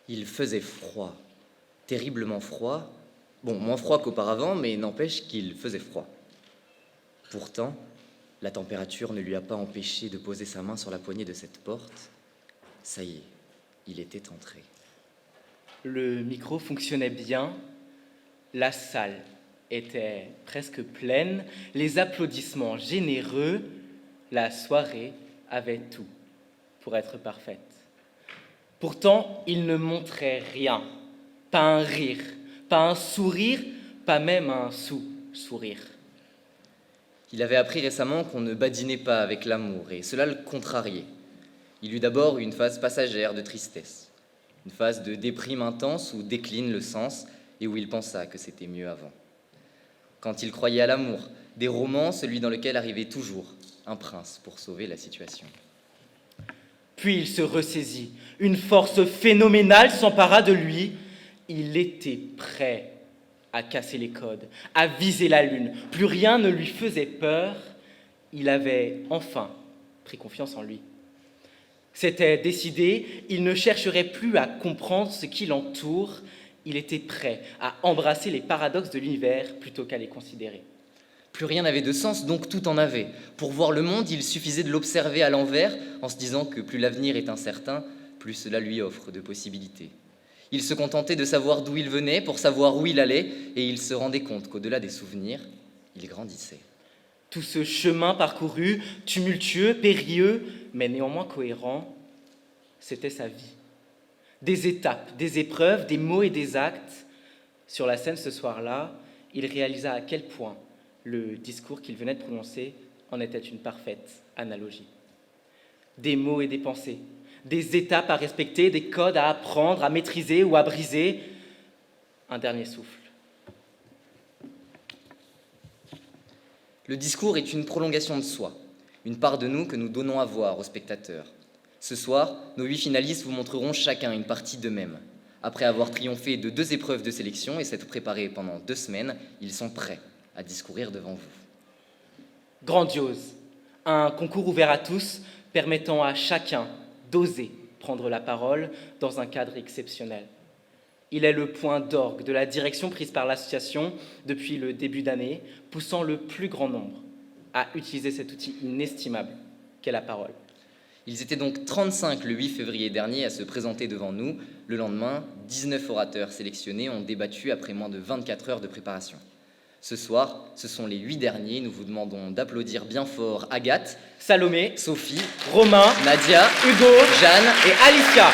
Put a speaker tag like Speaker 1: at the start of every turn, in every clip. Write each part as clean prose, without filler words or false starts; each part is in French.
Speaker 1: Il faisait froid, terriblement froid. Bon, moins froid qu'auparavant, mais n'empêche qu'il faisait froid. Pourtant, la température ne lui a pas empêché de poser sa main sur la poignée de cette porte. Ça y est, il était entré.
Speaker 2: Le micro fonctionnait bien, la salle était presque pleine, les applaudissements généreux, la soirée avait tout pour être parfaite. Pourtant, il ne montrait rien, pas un rire, pas un sourire, pas même un sourire.
Speaker 1: Il avait appris récemment qu'on ne badinait pas avec l'amour, et cela le contrariait. Il eut d'abord une phase passagère de tristesse, une phase de déprime intense où décline le sens et où il pensa que c'était mieux avant. Quand il croyait à l'amour, des romans, celui dans lequel arrivait toujours un prince pour sauver la situation.
Speaker 2: Puis il se ressaisit, une force phénoménale s'empara de lui. Il était prêt à casser les codes, à viser la lune. Plus rien ne lui faisait peur. Il avait enfin pris confiance en lui. C'était décidé, il ne chercherait plus à comprendre ce qui l'entoure. Il était prêt à embrasser les paradoxes de l'univers plutôt qu'à les considérer.
Speaker 1: Plus rien n'avait de sens, donc tout en avait. Pour voir le monde, il suffisait de l'observer à l'envers, en se disant que plus l'avenir est incertain, plus cela lui offre de possibilités. Il se contentait de savoir d'où il venait pour savoir où il allait, et il se rendait compte qu'au-delà des souvenirs, il grandissait.
Speaker 2: Tout ce chemin parcouru, tumultueux, périlleux, mais néanmoins cohérent, c'était sa vie. Des étapes, des épreuves, des mots et des actes. Sur la scène ce soir-là, il réalisa à quel point le discours qu'il venait de prononcer en était une parfaite analogie. Des mots et des pensées, des étapes à respecter, des codes à apprendre, à maîtriser ou à briser. Un dernier souffle.
Speaker 1: Le discours est une prolongation de soi, une part de nous que nous donnons à voir aux spectateurs. Ce soir, nos 8 finalistes vous montreront chacun une partie d'eux-mêmes. Après avoir triomphé de 2 épreuves de sélection et s'être préparés pendant 2 semaines, ils sont prêts à discourir devant vous.
Speaker 2: Grandiose, un concours ouvert à tous, permettant à chacun d'oser prendre la parole dans un cadre exceptionnel. Il est le point d'orgue de la direction prise par l'association depuis le début d'année, poussant le plus grand nombre à utiliser cet outil inestimable qu'est la parole.
Speaker 1: Ils étaient donc 35 le 8 février dernier à se présenter devant nous. Le lendemain, 19 orateurs sélectionnés ont débattu après moins de 24 heures de préparation. Ce soir, ce sont les 8 derniers. Nous vous demandons d'applaudir bien fort Agathe,
Speaker 2: Salomé,
Speaker 1: Sophie,
Speaker 2: Romain,
Speaker 1: Nadia,
Speaker 2: Hugo,
Speaker 1: Jeanne
Speaker 2: et Alicia.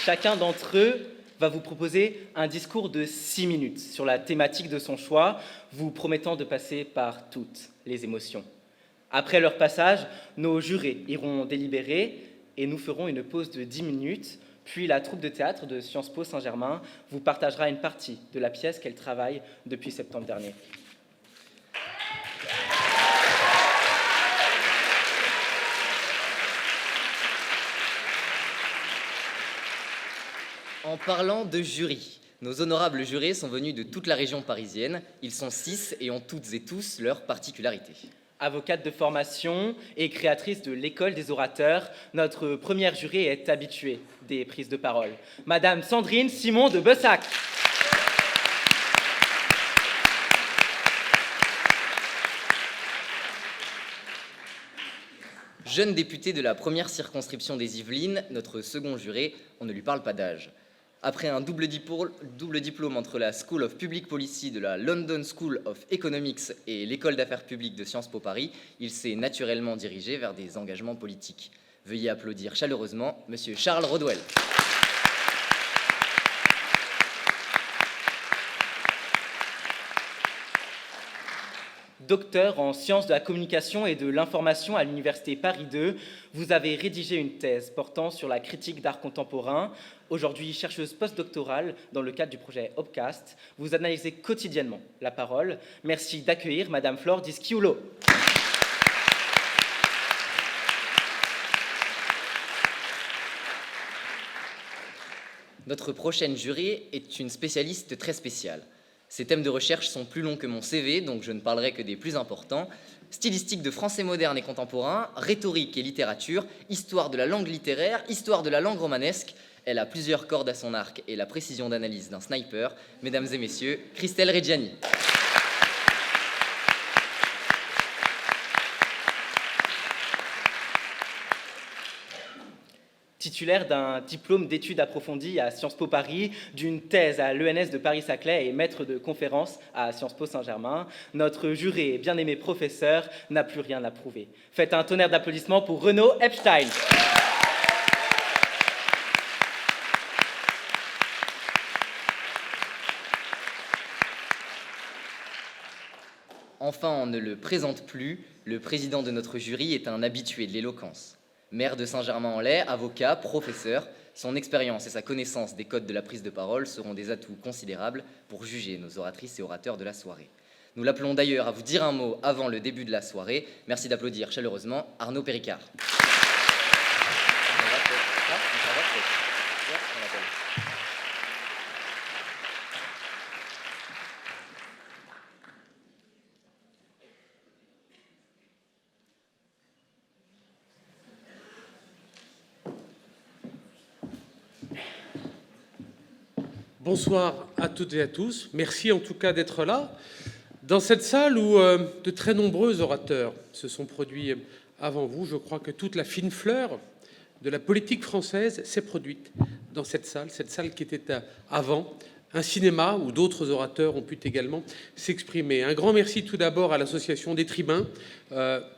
Speaker 2: Chacun d'entre eux va vous proposer un discours de 6 minutes sur la thématique de son choix, vous promettant de passer par toutes les émotions. Après leur passage, nos jurés iront délibérer et nous ferons une pause de 10 minutes, puis la troupe de théâtre de Sciences Po Saint-Germain vous partagera une partie de la pièce qu'elle travaille depuis septembre dernier.
Speaker 1: En parlant de jury, nos honorables jurés sont venus de toute la région parisienne. Ils sont 6 et ont toutes et tous leurs particularités.
Speaker 2: Avocate de formation et créatrice de l'École des orateurs, notre première jurée est habituée des prises de parole. Madame Sandrine Simon de Bessac.
Speaker 1: Jeune député de la première circonscription des Yvelines, notre second juré, on ne lui parle pas d'âge. Après un double diplôme entre la School of Public Policy de la London School of Economics et l'École d'affaires publiques de Sciences Po Paris, il s'est naturellement dirigé vers des engagements politiques. Veuillez applaudir chaleureusement Monsieur Charles Rodwell.
Speaker 2: Docteur en sciences de la communication et de l'information à l'Université Paris II, vous avez rédigé une thèse portant sur la critique d'art contemporain. Aujourd'hui chercheuse postdoctorale dans le cadre du projet Hopcast, vous analysez quotidiennement la parole. Merci d'accueillir Madame Flore Dischiulo.
Speaker 1: Notre prochaine jurée est une spécialiste très spéciale. Ses thèmes de recherche sont plus longs que mon CV, donc je ne parlerai que des plus importants. Stylistique de français moderne et contemporain, rhétorique et littérature, histoire de la langue littéraire, histoire de la langue romanesque. Elle a plusieurs cordes à son arc et la précision d'analyse d'un sniper. Mesdames et messieurs, Christelle Reggiani.
Speaker 2: Titulaire d'un diplôme d'études approfondies à Sciences Po Paris, d'une thèse à l'ENS de Paris-Saclay et maître de conférences à Sciences Po Saint-Germain, notre juré et bien-aimé professeur n'a plus rien à prouver. Faites un tonnerre d'applaudissements pour Renaud Epstein.
Speaker 1: Enfin, on ne le présente plus, le président de notre jury est un habitué de l'éloquence. Maire de Saint-Germain-en-Laye, avocat, professeur, son expérience et sa connaissance des codes de la prise de parole seront des atouts considérables pour juger nos oratrices et orateurs de la soirée. Nous l'appelons d'ailleurs à vous dire un mot avant le début de la soirée. Merci d'applaudir chaleureusement Arnaud Péricard.
Speaker 3: Bonsoir à toutes et à tous. Merci en tout cas d'être là, dans cette salle où de très nombreux orateurs se sont produits avant vous. Je crois que toute la fine fleur de la politique française s'est produite dans cette salle qui était avant un cinéma où d'autres orateurs ont pu également s'exprimer. Un grand merci tout d'abord à l'association des Tribuns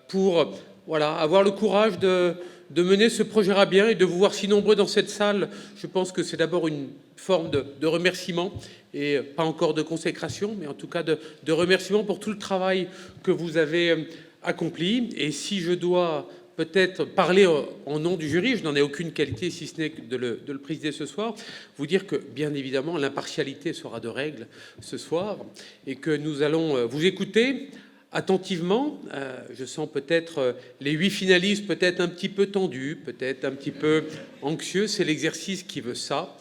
Speaker 3: pour avoir le courage de mener ce projet à bien et de vous voir si nombreux dans cette salle. Je pense que c'est d'abord une forme de remerciement et pas encore de consécration, mais en tout cas de remerciement pour tout le travail que vous avez accompli. Et si je dois peut-être parler en nom du jury, je n'en ai aucune qualité si ce n'est que de le présider ce soir, vous dire que bien évidemment l'impartialité sera de règle ce soir et que nous allons vous écouter attentivement. Je sens peut-être les 8 finalistes peut-être un petit peu tendus, peut-être un petit peu anxieux. C'est l'exercice qui veut ça.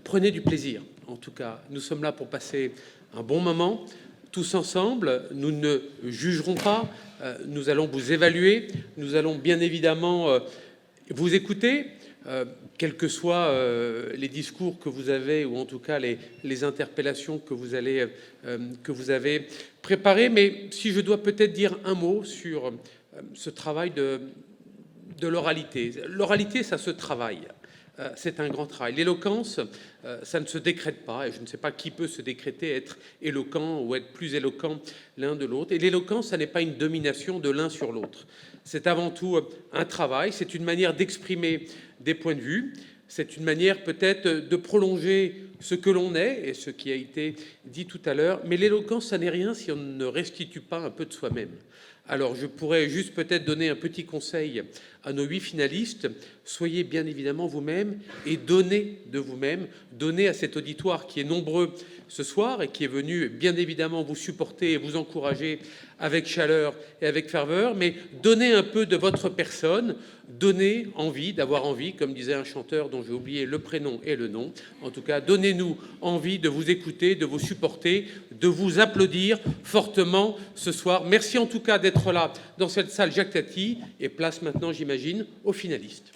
Speaker 3: Prenez du plaisir. En tout cas, nous sommes là pour passer un bon moment, tous ensemble. Nous ne jugerons pas. Nous allons vous évaluer. Nous allons bien évidemment vous écouter. Quels que soient les discours que vous avez, ou en tout cas les interpellations que vous avez préparées. Mais si je dois peut-être dire un mot sur ce travail de l'oralité. L'oralité, ça se travaille. C'est un grand travail. L'éloquence, ça ne se décrète pas, et je ne sais pas qui peut se décréter être éloquent ou être plus éloquent l'un de l'autre. Et l'éloquence, ça n'est pas une domination de l'un sur l'autre. C'est avant tout un travail, c'est une manière d'exprimer des points de vue, c'est une manière peut-être de prolonger ce que l'on est et ce qui a été dit tout à l'heure. Mais l'éloquence, ça n'est rien si on ne restitue pas un peu de soi-même. Alors, je pourrais juste peut-être donner un petit conseil à nos 8 finalistes. Soyez bien évidemment vous-même et donnez de vous-même. Donnez à cet auditoire qui est nombreux ce soir et qui est venu bien évidemment vous supporter et vous encourager avec chaleur et avec ferveur. Mais donnez un peu de votre personne. Donnez envie, d'avoir envie, comme disait un chanteur dont j'ai oublié le prénom et le nom. En tout cas, donnez-nous envie de vous écouter, de vous supporter, de vous applaudir fortement ce soir. Merci en tout cas d'être là dans cette salle Jacques Tati, et place maintenant, j'imagine, aux finalistes.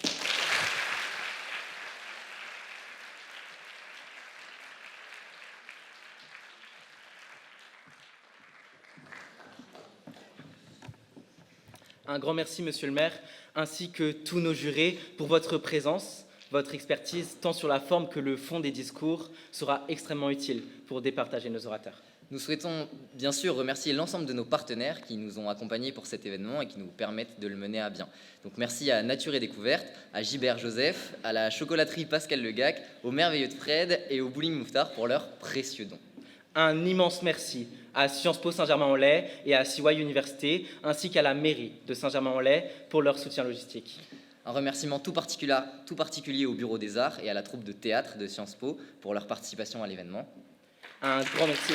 Speaker 2: Un grand merci, monsieur le maire, ainsi que tous nos jurés, pour votre présence. Votre expertise, tant sur la forme que le fond des discours, sera extrêmement utile pour départager nos orateurs.
Speaker 1: Nous souhaitons bien sûr remercier l'ensemble de nos partenaires qui nous ont accompagnés pour cet événement et qui nous permettent de le mener à bien. Donc merci à Nature et Découverte, à Gilbert Joseph, à la chocolaterie Pascal Legac, au Merveilleux de Fred et au Bowling Mouffetard pour leurs précieux dons.
Speaker 2: Un immense merci à Sciences Po Saint-Germain-en-Laye et à CY Université, ainsi qu'à la mairie de Saint-Germain-en-Laye pour leur soutien logistique.
Speaker 1: Un remerciement tout particulier au Bureau des Arts et à la troupe de théâtre de Sciences Po pour leur participation à l'événement.
Speaker 2: Un grand merci.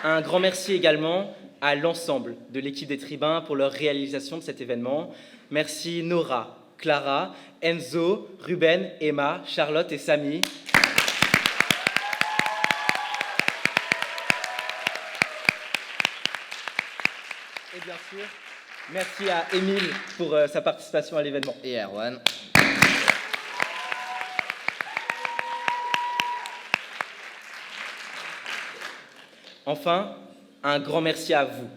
Speaker 2: Un grand merci également à l'ensemble de l'équipe des Tribuns pour leur réalisation de cet événement. Merci Nora, Clara, Enzo, Ruben, Emma, Charlotte et Samy. Et bien sûr, merci à Émile pour sa participation à l'événement.
Speaker 1: Et Erwan.
Speaker 2: Enfin, un grand merci à vous,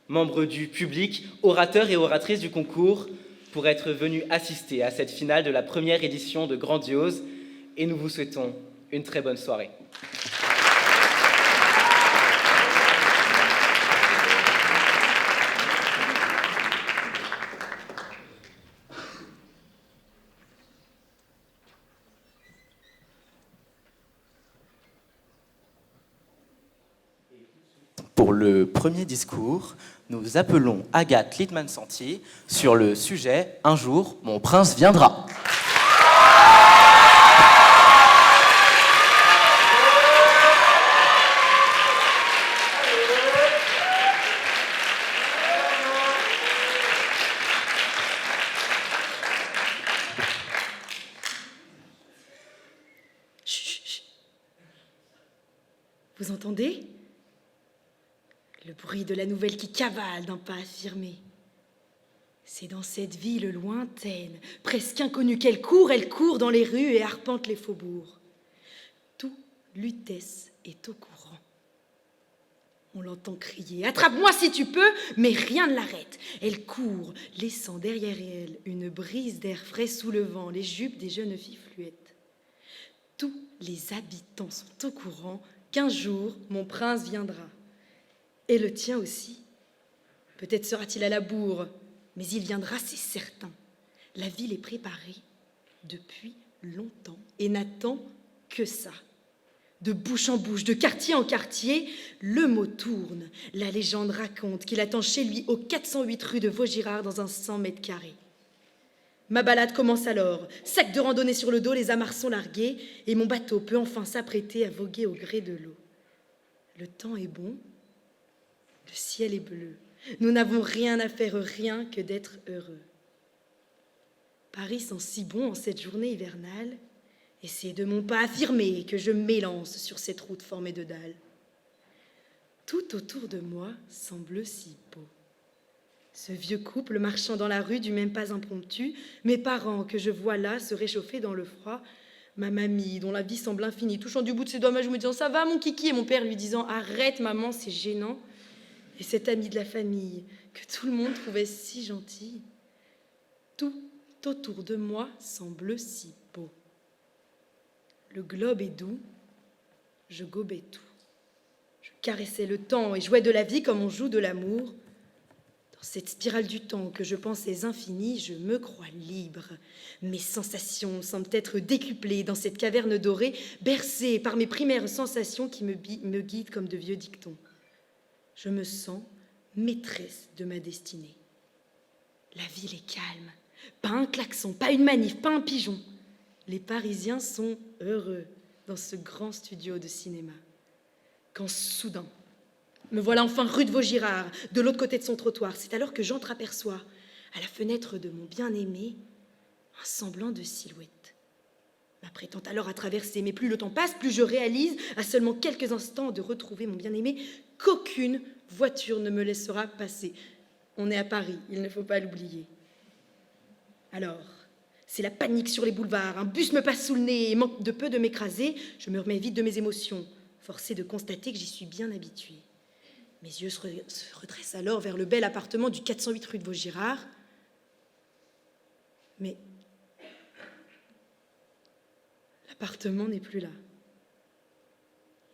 Speaker 2: membres du public, orateurs et oratrices du concours, pour être venus assister à cette finale de la première édition de Grandiose, et nous vous souhaitons une très bonne soirée.
Speaker 4: Pour le premier discours, nous appelons Agathe Littmann-Santi sur le sujet « Un jour, mon prince viendra ».
Speaker 5: Chut, chut. Vous entendez ? Le bruit de la nouvelle qui cavale d'un pas affirmé. C'est dans cette ville lointaine, presque inconnue, elle court dans les rues et arpente les faubourgs. Tout Lutèce est au courant. On l'entend crier « Attrape-moi si tu peux !» mais rien ne l'arrête. Elle court, laissant derrière elle une brise d'air frais soulevant les jupes des jeunes filles fluettes. Tous les habitants sont au courant qu'un jour, mon prince viendra. Et le tien aussi. Peut-être sera-t-il à la bourre, mais il viendra, c'est certain. La ville est préparée depuis longtemps et n'attend que ça. De bouche en bouche, de quartier en quartier, le mot tourne. La légende raconte qu'il attend chez lui aux 408 rue de Vaugirard dans un 100 mètres carrés. Ma balade commence alors, sac de randonnée sur le dos, les amarres sont larguées et mon bateau peut enfin s'apprêter à voguer au gré de l'eau. Le temps est bon. Le ciel est bleu. Nous n'avons rien à faire, rien que d'être heureux. Paris sent si bon en cette journée hivernale, et c'est de mon pas affirmé que je m'élance sur cette route formée de dalles. Tout autour de moi semble si beau. Ce vieux couple marchant dans la rue du même pas impromptu, mes parents que je vois là se réchauffer dans le froid, ma mamie dont la vie semble infinie, touchant du bout de ses doigts ma joue me disant « Ça va mon kiki ?» et mon père lui disant « Arrête maman, c'est gênant ». Et cet ami de la famille que tout le monde trouvait si gentil. Tout autour de moi semble si beau. Le globe est doux, je gobais tout. Je caressais le temps et jouais de la vie comme on joue de l'amour. Dans cette spirale du temps que je pensais infinie, je me crois libre. Mes sensations semblent être décuplées dans cette caverne dorée, bercée par mes primaires sensations qui me guident comme de vieux dictons. Je me sens maîtresse de ma destinée. La ville est calme. Pas un klaxon, pas une manif, pas un pigeon. Les Parisiens sont heureux dans ce grand studio de cinéma. Quand soudain, me voilà enfin rue de Vaugirard, de l'autre côté de son trottoir. C'est alors que j'entr'aperçois, à la fenêtre de mon bien-aimé, un semblant de silhouette. M'apprêtant alors à traverser, mais plus le temps passe, plus je réalise, à seulement quelques instants de retrouver mon bien-aimé, qu'aucune voiture ne me laissera passer. On est à Paris, il ne faut pas l'oublier. Alors, c'est la panique sur les boulevards, un bus me passe sous le nez et manque de peu de m'écraser, je me remets vite de mes émotions, forcée de constater que j'y suis bien habituée. Mes yeux se redressent alors vers le bel appartement du 408 rue de Vaugirard. Mais l'appartement n'est plus là.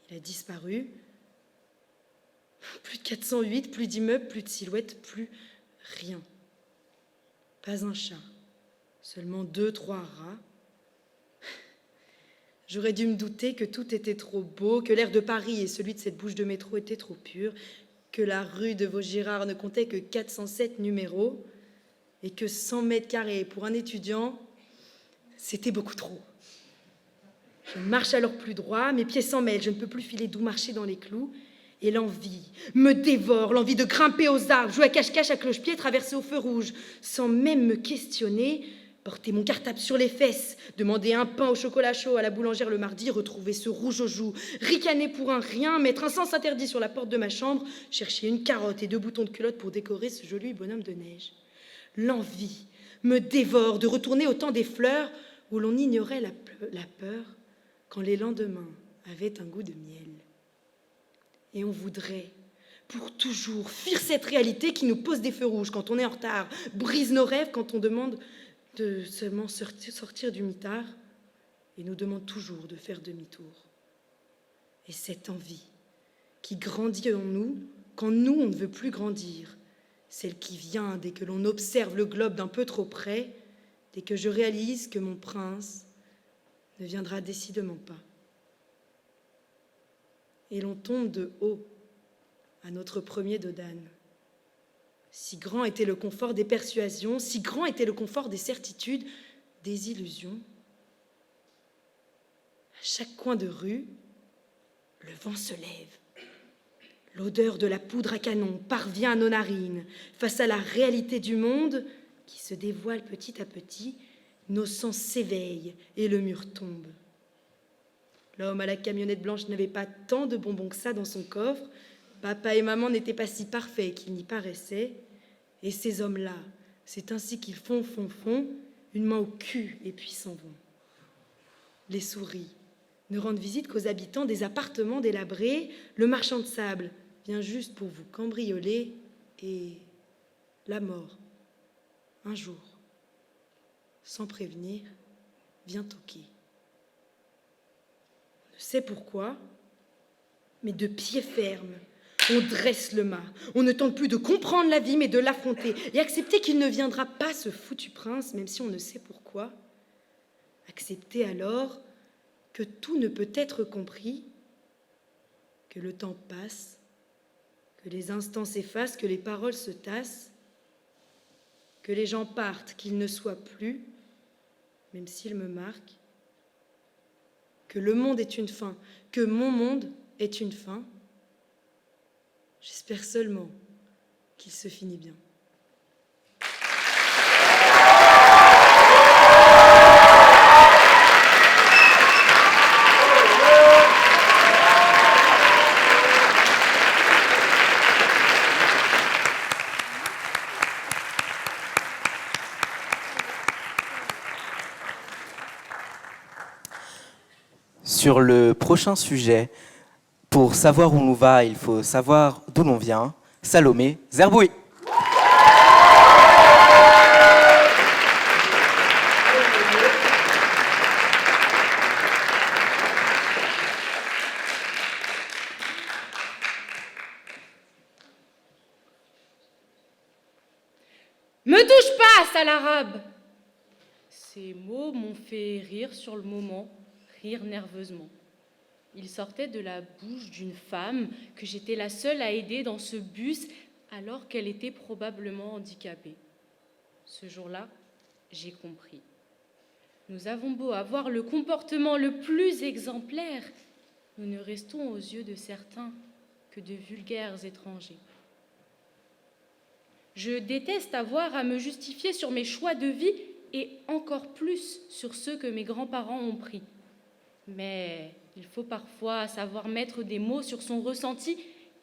Speaker 5: Il a disparu. Plus de 408, plus d'immeubles, plus de silhouettes, plus rien. Pas un chat, seulement 2-3 rats. J'aurais dû me douter que tout était trop beau, que l'air de Paris et celui de cette bouche de métro étaient trop purs, que la rue de Vaugirard ne comptait que 407 numéros et que 100 mètres carrés pour un étudiant, c'était beaucoup trop. Je marche alors plus droit, mes pieds s'en mêlent, je ne peux plus filer doux marcher dans les clous. Et l'envie me dévore, l'envie de grimper aux arbres, jouer à cache-cache à cloche-pied, traverser au feu rouge, sans même me questionner, porter mon cartable sur les fesses, demander un pain au chocolat chaud à la boulangère le mardi, retrouver ce rouge aux joues, ricaner pour un rien, mettre un sens interdit sur la porte de ma chambre, chercher une carotte et 2 boutons de culotte pour décorer ce joli bonhomme de neige. L'envie me dévore de retourner au temps des fleurs où l'on ignorait la peur quand les lendemains avaient un goût de miel. Et on voudrait, pour toujours, fuir cette réalité qui nous pose des feux rouges quand on est en retard, brise nos rêves quand on demande de seulement sortir du mitard et nous demande toujours de faire demi-tour. Et cette envie qui grandit en nous quand nous, on ne veut plus grandir, celle qui vient dès que l'on observe le globe d'un peu trop près, dès que je réalise que mon prince ne viendra décidément pas. Et l'on tombe de haut à notre premier dodane. Si grand était le confort des persuasions, si grand était le confort des certitudes, des illusions. À chaque coin de rue, le vent se lève. L'odeur de la poudre à canon parvient à nos narines. Face à la réalité du monde qui se dévoile petit à petit, nos sens s'éveillent et le mur tombe. L'homme à la camionnette blanche n'avait pas tant de bonbons que ça dans son coffre. Papa et maman n'étaient pas si parfaits qu'ils n'y paraissaient. Et ces hommes-là, c'est ainsi qu'ils font, une main au cul et puis s'en vont. Les souris ne rendent visite qu'aux habitants des appartements délabrés. Le marchand de sable vient juste pour vous cambrioler. Et la mort, un jour, sans prévenir, vient toquer. On ne sait pourquoi, mais de pied ferme, on dresse le mât. On ne tente plus de comprendre la vie, mais de l'affronter et accepter qu'il ne viendra pas, ce foutu prince, même si on ne sait pourquoi. Accepter alors que tout ne peut être compris, que le temps passe, que les instants s'effacent, que les paroles se tassent, que les gens partent, qu'ils ne soient plus, même s'ils me marquent, que le monde est une fin, que mon monde est une fin. J'espère seulement qu'il se finit bien.
Speaker 4: Sur le prochain sujet, pour savoir où l'on va, il faut savoir d'où l'on vient. Salomé Zerboué.
Speaker 6: Me touche pas, sale arabe! Ces mots m'ont fait rire sur le moment, rire nerveusement. Ils sortaient de la bouche d'une femme que j'étais la seule à aider dans ce bus alors qu'elle était probablement handicapée. Ce jour-là, j'ai compris. Nous avons beau avoir le comportement le plus exemplaire, nous ne restons aux yeux de certains que de vulgaires étrangers. Je déteste avoir à me justifier sur mes choix de vie et encore plus sur ceux que mes grands-parents ont pris. Mais il faut parfois savoir mettre des mots sur son ressenti,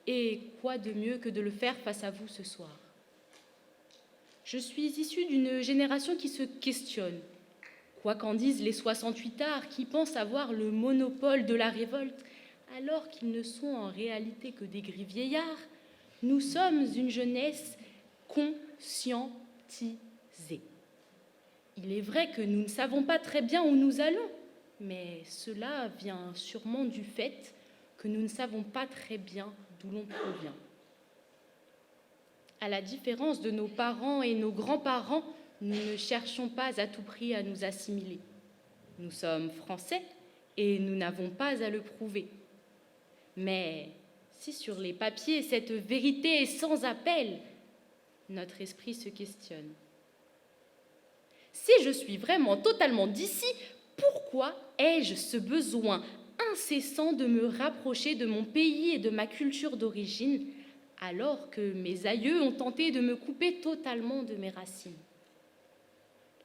Speaker 6: et quoi de mieux que de le faire face à vous ce soir. Je suis issue d'une génération qui se questionne, quoi qu'en disent les 68ards qui pensent avoir le monopole de la révolte, alors qu'ils ne sont en réalité que des gris vieillards. Nous sommes une jeunesse conscientisée. Il est vrai que nous ne savons pas très bien où nous allons, mais cela vient sûrement du fait que nous ne savons pas très bien d'où l'on provient. À la différence de nos parents et nos grands-parents, nous ne cherchons pas à tout prix à nous assimiler. Nous sommes français et nous n'avons pas à le prouver. Mais si sur les papiers cette vérité est sans appel, notre esprit se questionne. Si je suis vraiment totalement d'ici, pourquoi ai-je ce besoin incessant de me rapprocher de mon pays et de ma culture d'origine, alors que mes aïeux ont tenté de me couper totalement de mes racines.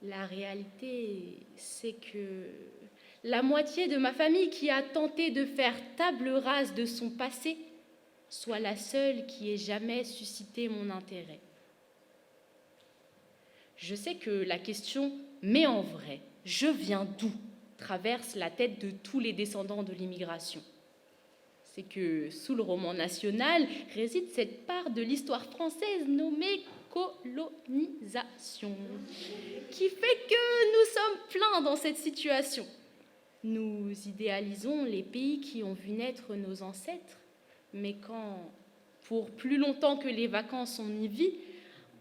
Speaker 6: La réalité, c'est que la moitié de ma famille qui a tenté de faire table rase de son passé soit la seule qui ait jamais suscité mon intérêt. Je sais que la question « mais en vrai, je viens d'où ?» traverse la tête de tous les descendants de l'immigration. C'est que sous le roman national réside cette part de l'histoire française nommée colonisation, qui fait que nous sommes pleins dans cette situation. Nous idéalisons les pays qui ont vu naître nos ancêtres, mais quand, pour plus longtemps que les vacances, on y vit,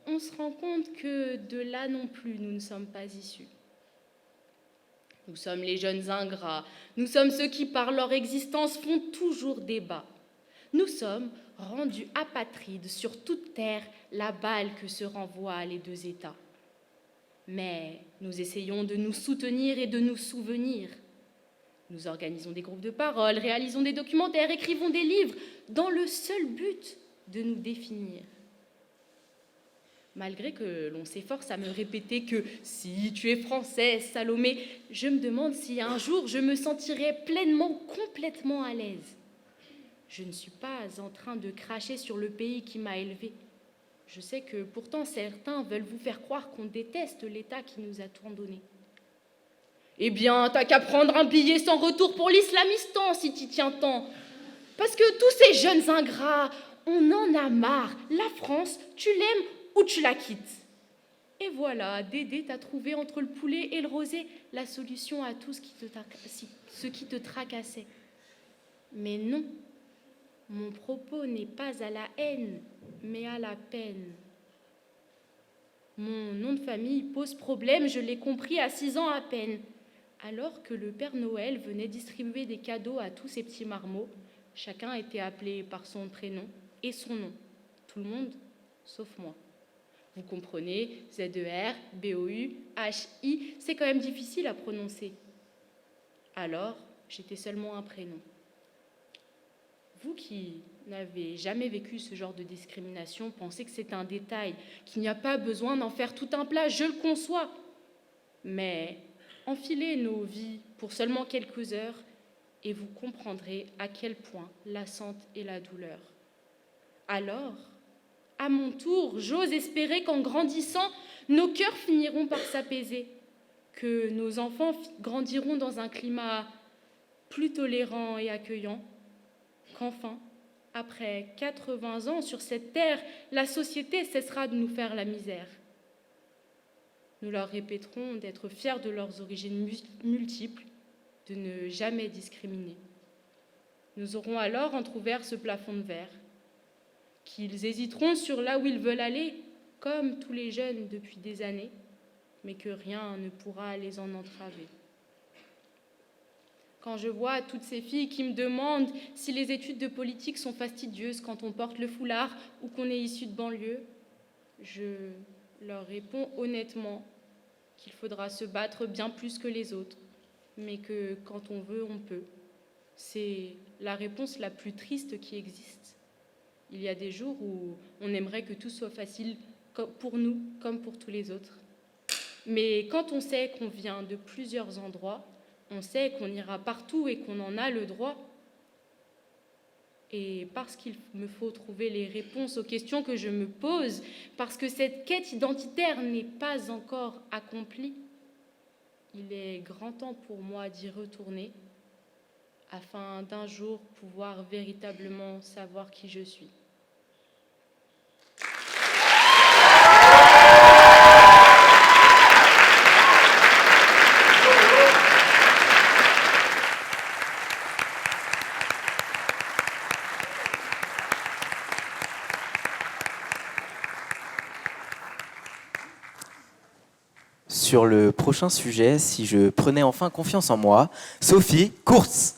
Speaker 6: on se rend compte que de là non plus nous ne sommes pas issus. Nous sommes les jeunes ingrats, nous sommes ceux qui par leur existence font toujours débat. Nous sommes rendus apatrides sur toute terre, la balle que se renvoient les deux États. Mais nous essayons de nous soutenir et de nous souvenir. Nous organisons des groupes de parole, réalisons des documentaires, écrivons des livres, dans le seul but de nous définir. Malgré que l'on s'efforce à me répéter que si tu es française, Salomé, je me demande si un jour je me sentirai pleinement, complètement à l'aise. Je ne suis pas en train de cracher sur le pays qui m'a élevée. Je sais que pourtant certains veulent vous faire croire qu'on déteste l'État qui nous a tout donné. Eh bien, t'as qu'à prendre un billet sans retour pour l'Islamistan si t'y tiens tant. Parce que tous ces jeunes ingrats, on en a marre. La France, tu l'aimes ou tu la quittes. Et voilà, Dédé t'a trouvé entre le poulet et le rosé la solution à tout ce qui te tracassait. Mais non, mon propos n'est pas à la haine, mais à la peine. Mon nom de famille pose problème, je l'ai compris à 6 ans à peine. Alors que le Père Noël venait distribuer des cadeaux à tous ces petits marmots, chacun était appelé par son prénom et son nom. Tout le monde, sauf moi. Vous comprenez, Z-E-R, B-O-U, H-I, c'est quand même difficile à prononcer. Alors, j'étais seulement un prénom. Vous qui n'avez jamais vécu ce genre de discrimination, pensez que c'est un détail, qu'il n'y a pas besoin d'en faire tout un plat, je le conçois. Mais enfilez nos vies pour seulement quelques heures et vous comprendrez à quel point lassante est la douleur. Alors, à mon tour, j'ose espérer qu'en grandissant, nos cœurs finiront par s'apaiser, que nos enfants grandiront dans un climat plus tolérant et accueillant, qu'enfin, après 80 ans sur cette terre, la société cessera de nous faire la misère. Nous leur répéterons d'être fiers de leurs origines multiples, de ne jamais discriminer. Nous aurons alors entrouvert ce plafond de verre, qu'ils hésiteront sur là où ils veulent aller, comme tous les jeunes depuis des années, mais que rien ne pourra les en entraver. Quand je vois toutes ces filles qui me demandent si les études de politique sont fastidieuses quand on porte le foulard ou qu'on est issu de banlieue, je leur réponds honnêtement qu'il faudra se battre bien plus que les autres, mais que quand on veut, on peut. C'est la réponse la plus triste qui existe. Il y a des jours où on aimerait que tout soit facile pour nous comme pour tous les autres. Mais quand on sait qu'on vient de plusieurs endroits, on sait qu'on ira partout et qu'on en a le droit. Et parce qu'il me faut trouver les réponses aux questions que je me pose, parce que cette quête identitaire n'est pas encore accomplie, il est grand temps pour moi d'y retourner, afin d'un jour pouvoir véritablement savoir qui je suis.
Speaker 4: Sur le prochain sujet, si je prenais enfin confiance en moi, Sophie, course.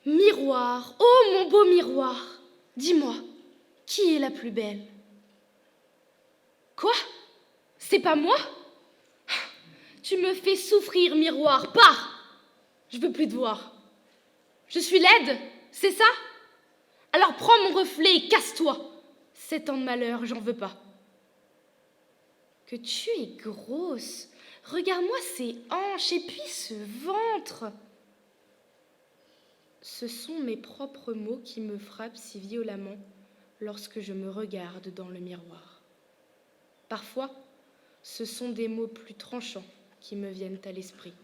Speaker 6: Miroir, oh mon beau miroir, dis-moi, qui est la plus belle? Quoi? C'est pas moi? Tu me fais souffrir, miroir, pars! Je veux plus te voir. Je suis laide, c'est ça? Alors prends mon reflet et casse-toi. 7 ans de malheur, j'en veux pas. Que tu es grosse. Regarde-moi ces hanches et puis ce ventre. Ce sont mes propres mots qui me frappent si violemment lorsque je me regarde dans le miroir. Parfois, ce sont des mots plus tranchants qui me viennent à l'esprit.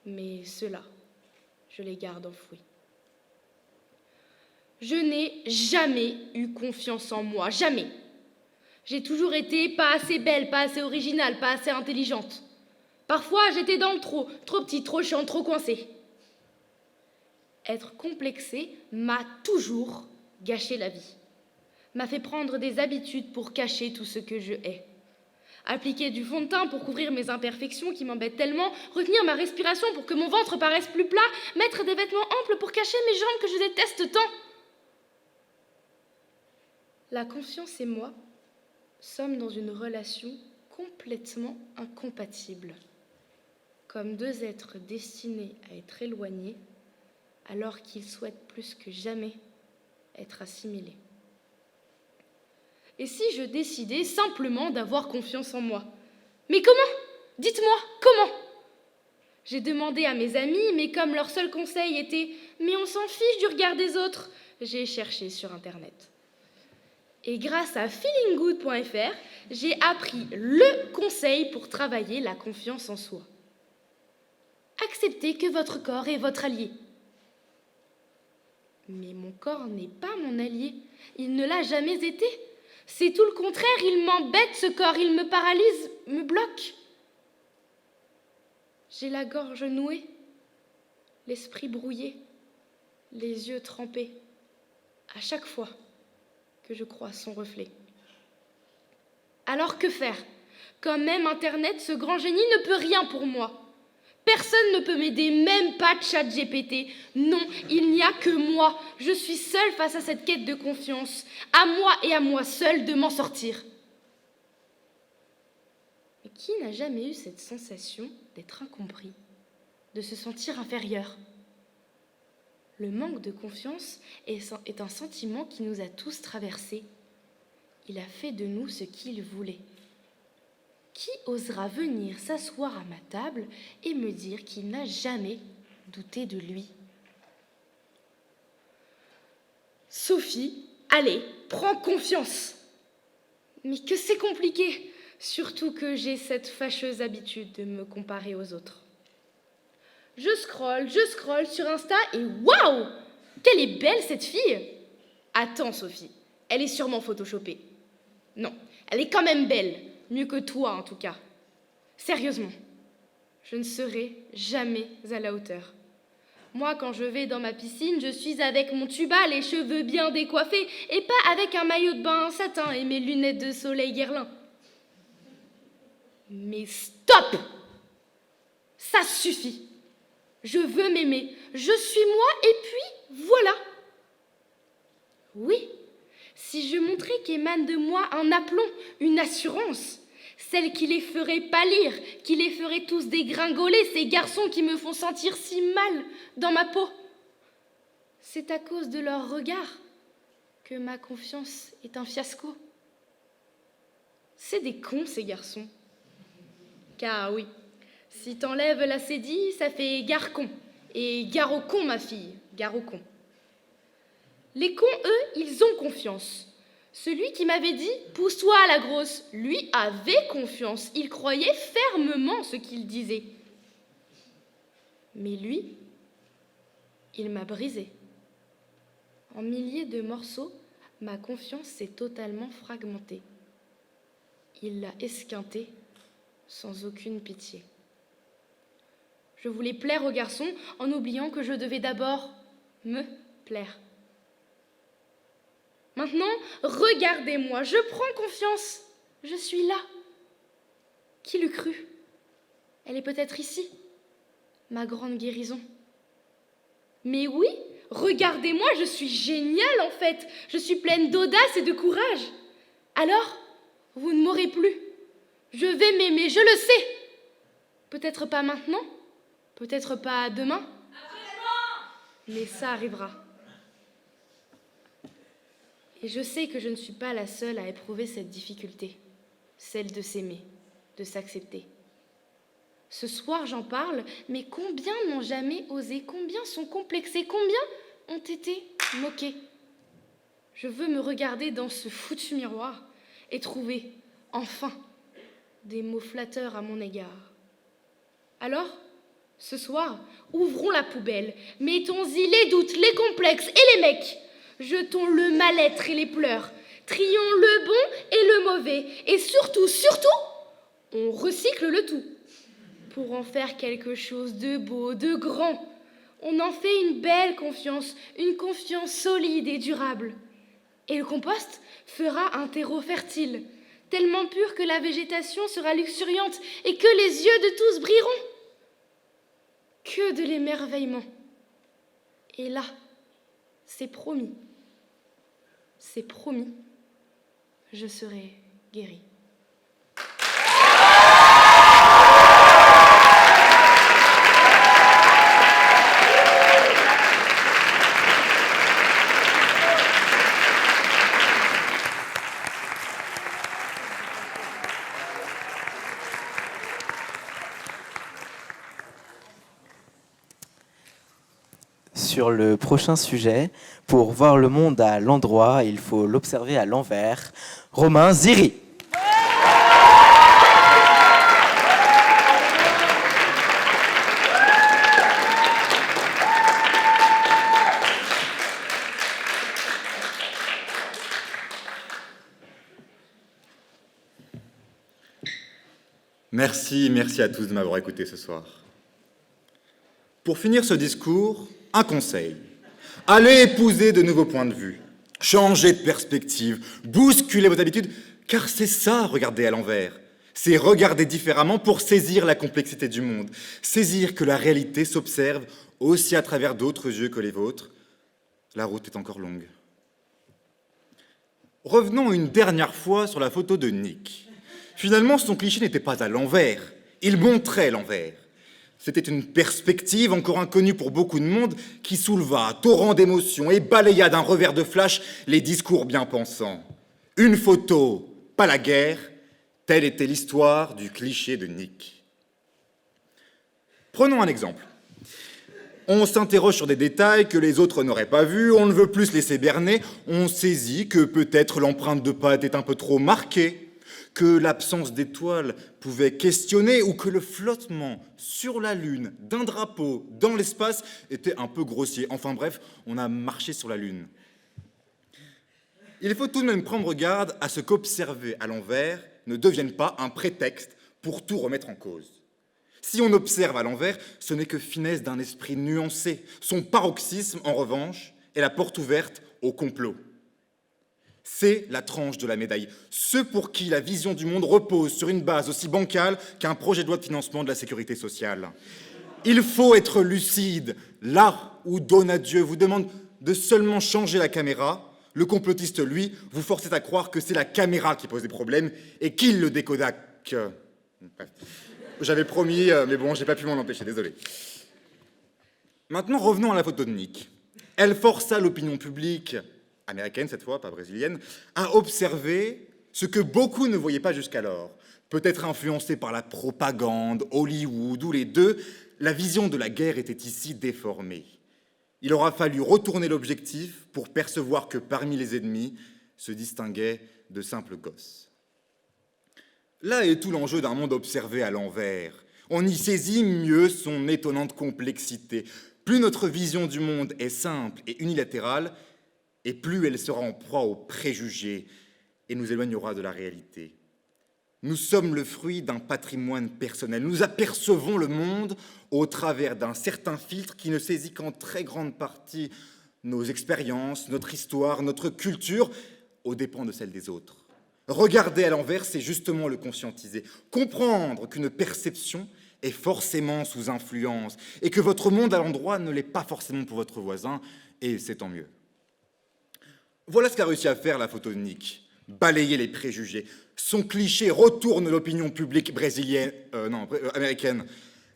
Speaker 6: Mais ceux-là, je les garde enfouis. Je n'ai jamais eu confiance en moi, jamais. J'ai toujours été pas assez belle, pas assez originale, pas assez intelligente. Parfois, j'étais dans le trop petite, trop chiante, trop coincée. Être complexée m'a toujours gâché la vie, m'a fait prendre des habitudes pour cacher tout ce que je hais. Appliquer du fond de teint pour couvrir mes imperfections qui m'embêtent tellement, retenir ma respiration pour que mon ventre paraisse plus plat, mettre des vêtements amples pour cacher mes jambes que je déteste tant. La confiance et moi sommes dans une relation complètement incompatible, comme deux êtres destinés à être éloignés, alors qu'ils souhaitent plus que jamais être assimilés. Et si je décidais simplement d'avoir confiance en moi? Mais comment? Dites-moi, comment? J'ai demandé à mes amis, mais comme leur seul conseil était « mais on s'en fiche du regard des autres », j'ai cherché sur Internet. Et grâce à feelinggood.fr, j'ai appris le conseil pour travailler la confiance en soi. Acceptez que votre corps est votre allié. Mais mon corps n'est pas mon allié. Il ne l'a jamais été. C'est tout le contraire, il m'embête ce corps, il me paralyse, me bloque. J'ai la gorge nouée, l'esprit brouillé, les yeux trempés, à chaque fois que je croise son reflet. Alors que faire? Quand même Internet, ce grand génie ne peut rien pour moi. Personne ne peut m'aider, même pas ChatGPT. Non, il n'y a que moi. Je suis seule face à cette quête de confiance. À moi et à moi seule de m'en sortir. Mais qui n'a jamais eu cette sensation d'être incompris, de se sentir inférieur? Le manque de confiance est un sentiment qui nous a tous traversés. Il a fait de nous ce qu'il voulait. Qui osera venir s'asseoir à ma table et me dire qu'il n'a jamais douté de lui? Sophie, allez, prends confiance. Mais que c'est compliqué, surtout que j'ai cette fâcheuse habitude de me comparer aux autres. Je scrolle sur Insta et waouh! Qu'elle est belle cette fille! Attends Sophie, elle est sûrement photoshopée. Non, elle est quand même belle. Mieux que toi, en tout cas. Sérieusement, je ne serai jamais à la hauteur. Moi, quand je vais dans ma piscine, je suis avec mon tuba, les cheveux bien décoiffés, et pas avec un maillot de bain en satin et mes lunettes de soleil Guerlain. Mais stop! Ça suffit. Je veux m'aimer. Je suis moi, et puis voilà. Oui. Si je montrais qu'émane de moi un aplomb, une assurance, celle qui les ferait pâlir, qui les ferait tous dégringoler, ces garçons qui me font sentir si mal dans ma peau. C'est à cause de leur regard que ma confiance est un fiasco. C'est des cons, ces garçons. Car oui, si t'enlèves la cédille, ça fait gare-con. Et gare au con, ma fille, gare au con. Les cons, eux, ils ont confiance. Celui qui m'avait dit « pousse-toi à la grosse », lui avait confiance. Il croyait fermement ce qu'il disait. Mais lui, il m'a brisé. En milliers de morceaux, ma confiance s'est totalement fragmentée. Il l'a esquintée sans aucune pitié. Je voulais plaire aux garçons en oubliant que je devais d'abord me plaire. Maintenant, regardez-moi, je prends confiance. Je suis là. Qui l'eût cru? Elle est peut-être ici, ma grande guérison. Mais oui, Regardez-moi, je suis géniale en fait. Je suis pleine d'audace et de courage. Alors, vous ne m'aurez plus. Je vais m'aimer, je le sais. Peut-être pas maintenant, peut-être pas demain. Mais ça arrivera. Et je sais que je ne suis pas la seule à éprouver cette difficulté, celle de s'aimer, de s'accepter. Ce soir, j'en parle, mais combien n'ont jamais osé, combien sont complexés, combien ont été moqués. Je veux me regarder dans ce foutu miroir et trouver, enfin, des mots flatteurs à mon égard. Alors, ce soir, ouvrons la poubelle, mettons-y les doutes, les complexes et les mecs. Jetons le mal-être et les pleurs, trions le bon et le mauvais, et surtout, on recycle le tout pour en faire quelque chose de beau, de grand. On en fait une belle confiance, une confiance solide et durable. Et le compost fera un terreau fertile, tellement pur que la végétation sera luxuriante et que les yeux de tous brilleront. Que de l'émerveillement. Et là, c'est promis, je serai guérie.
Speaker 4: Sur le prochain sujet, pour voir le monde à l'endroit, il faut l'observer à l'envers. Romain Ziri.
Speaker 7: Merci à tous de m'avoir écouté ce soir. Pour finir ce discours, un conseil. Allez épouser de nouveaux points de vue. Changez de perspective, bousculez vos habitudes, car c'est ça, regarder à l'envers. C'est regarder différemment pour saisir la complexité du monde, saisir que la réalité s'observe aussi à travers d'autres yeux que les vôtres. La route est encore longue. Revenons une dernière fois sur la photo de Nick. Finalement, son cliché n'était pas à l'envers, il montrait l'envers. C'était une perspective encore inconnue pour beaucoup de monde qui souleva un torrent d'émotions et balaya d'un revers de flash les discours bien pensants. Une photo, pas la guerre, telle était l'histoire du cliché de Nick. Prenons un exemple. On s'interroge sur des détails que les autres n'auraient pas vus, on ne veut plus se laisser berner, on saisit que peut-être l'empreinte de pâte est un peu trop marquée, que l'absence d'étoiles pouvait questionner ou que le flottement sur la Lune d'un drapeau dans l'espace était un peu grossier. Enfin bref, on a marché sur la Lune. Il faut tout de même prendre garde à ce qu'observer à l'envers ne devienne pas un prétexte pour tout remettre en cause. Si on observe à l'envers, ce n'est que finesse d'un esprit nuancé. Son paroxysme, en revanche, est la porte ouverte au complot. C'est la tranche de la médaille. Ceux pour qui la vision du monde repose sur une base aussi bancale qu'un projet de loi de financement de la sécurité sociale. Il faut être lucide. Là où Donadieu vous demande de seulement changer la caméra, le complotiste, lui, vous forçait à croire que c'est la caméra qui pose des problèmes et qu'il le décoda. J'avais promis, mais bon, j'ai pas pu m'en empêcher, désolé. Maintenant, revenons à la photo de Nick. Elle força l'opinion publique, américaine cette fois, pas brésilienne, à observer ce que beaucoup ne voyaient pas jusqu'alors. Peut-être influencés par la propagande, Hollywood ou les deux, la vision de la guerre était ici déformée. Il aura fallu retourner l'objectif pour percevoir que parmi les ennemis se distinguaient de simples gosses. Là est tout l'enjeu d'un monde observé à l'envers. On y saisit mieux son étonnante complexité. Plus notre vision du monde est simple et unilatérale, et plus elle sera en proie aux préjugés et nous éloignera de la réalité. Nous sommes le fruit d'un patrimoine personnel. Nous apercevons le monde au travers d'un certain filtre qui ne saisit qu'en très grande partie nos expériences, notre histoire, notre culture, aux dépens de celles des autres. Regarder à l'envers, c'est justement le conscientiser. Comprendre qu'une perception est forcément sous influence et que votre monde à l'endroit ne l'est pas forcément pour votre voisin, et c'est tant mieux. Voilà ce qu'a réussi à faire la photo de Nick. Balayer les préjugés. Son cliché retourne l'opinion publique américaine.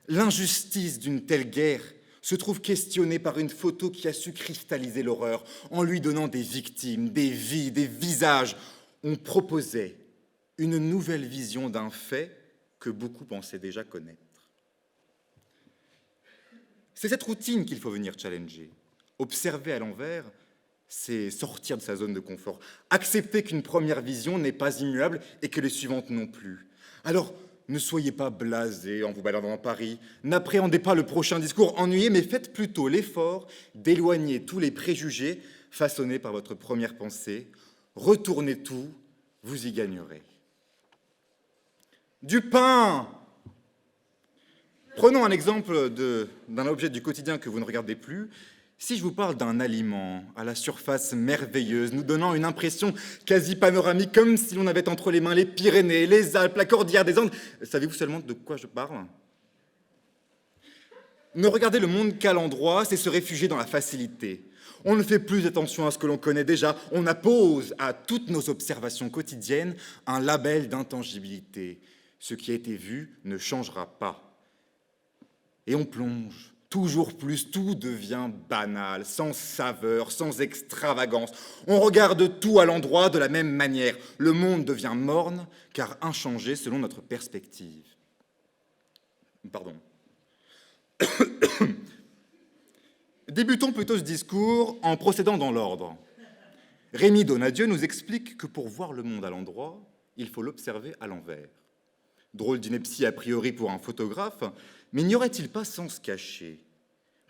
Speaker 7: L'injustice d'une telle guerre se trouve questionnée par une photo qui a su cristalliser l'horreur en lui donnant des victimes, des vies, des visages. On proposait une nouvelle vision d'un fait que beaucoup pensaient déjà connaître. C'est cette routine qu'il faut venir challenger. Observer à l'envers, c'est sortir de sa zone de confort. Accepter qu'une première vision n'est pas immuable et que les suivantes non plus. Alors, ne soyez pas blasés en vous baladant dans Paris. N'appréhendez pas le prochain discours ennuyé, mais faites plutôt l'effort d'éloigner tous les préjugés façonnés par votre première pensée. Retournez tout, vous y gagnerez. Du pain! Prenons un exemple d'un objet du quotidien que vous ne regardez plus. Si je vous parle d'un aliment à la surface merveilleuse, nous donnant une impression quasi panoramique, comme si l'on avait entre les mains les Pyrénées, les Alpes, la cordillère des Andes, savez-vous seulement de quoi je parle? Ne regarder le monde qu'à l'endroit, c'est se réfugier dans la facilité. On ne fait plus attention à ce que l'on connaît déjà, on appose à toutes nos observations quotidiennes un label d'intangibilité. Ce qui a été vu ne changera pas. Et on plonge. Toujours plus, tout devient banal, sans saveur, sans extravagance. On regarde tout à l'endroit de la même manière. Le monde devient morne, car inchangé selon notre perspective. Pardon. Débutons plutôt ce discours en procédant dans l'ordre. Rémi Donadieu nous explique que pour voir le monde à l'endroit, il faut l'observer à l'envers. Drôle d'ineptie a priori pour un photographe, mais n'y aurait-il pas sens caché?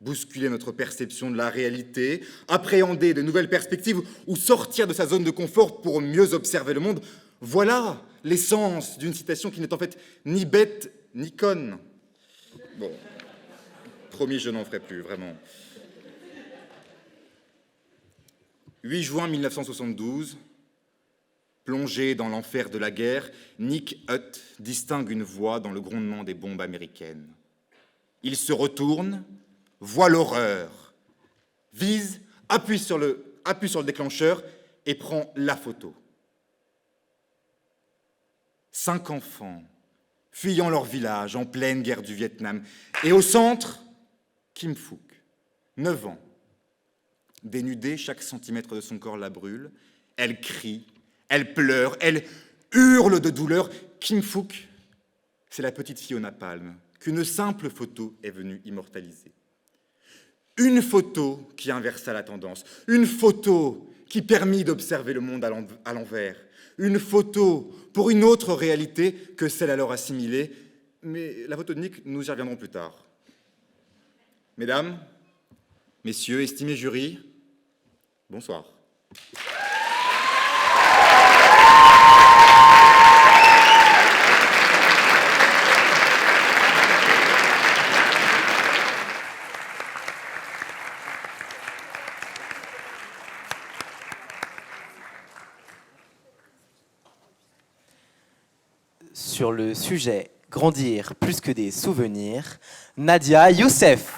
Speaker 7: Bousculer notre perception de la réalité, appréhender de nouvelles perspectives ou sortir de sa zone de confort pour mieux observer le monde, voilà l'essence d'une citation qui n'est en fait ni bête ni conne. Bon, promis, je n'en ferai plus, vraiment. 8 juin 1972, plongé dans l'enfer de la guerre, Nick Hutt distingue une voix dans le grondement des bombes américaines. Il se retourne, voit l'horreur, vise, appuie sur le déclencheur et prend la photo. 5 enfants, fuyant leur village en pleine guerre du Vietnam. Et au centre, Kim Phuc, 9 ans. Dénudée, chaque centimètre de son corps la brûle. Elle crie, elle pleure, elle hurle de douleur. Kim Phuc, c'est la petite fille au napalm qu'une simple photo est venue immortaliser. Une photo qui inversa la tendance, une photo qui permit d'observer le monde à l'envers, une photo pour une autre réalité que celle alors assimilée, mais la photo de Nick, nous y reviendrons plus tard. Mesdames, messieurs, estimés jury, bonsoir.
Speaker 4: Sur le sujet « Grandir plus que des souvenirs », Nadia Youssef.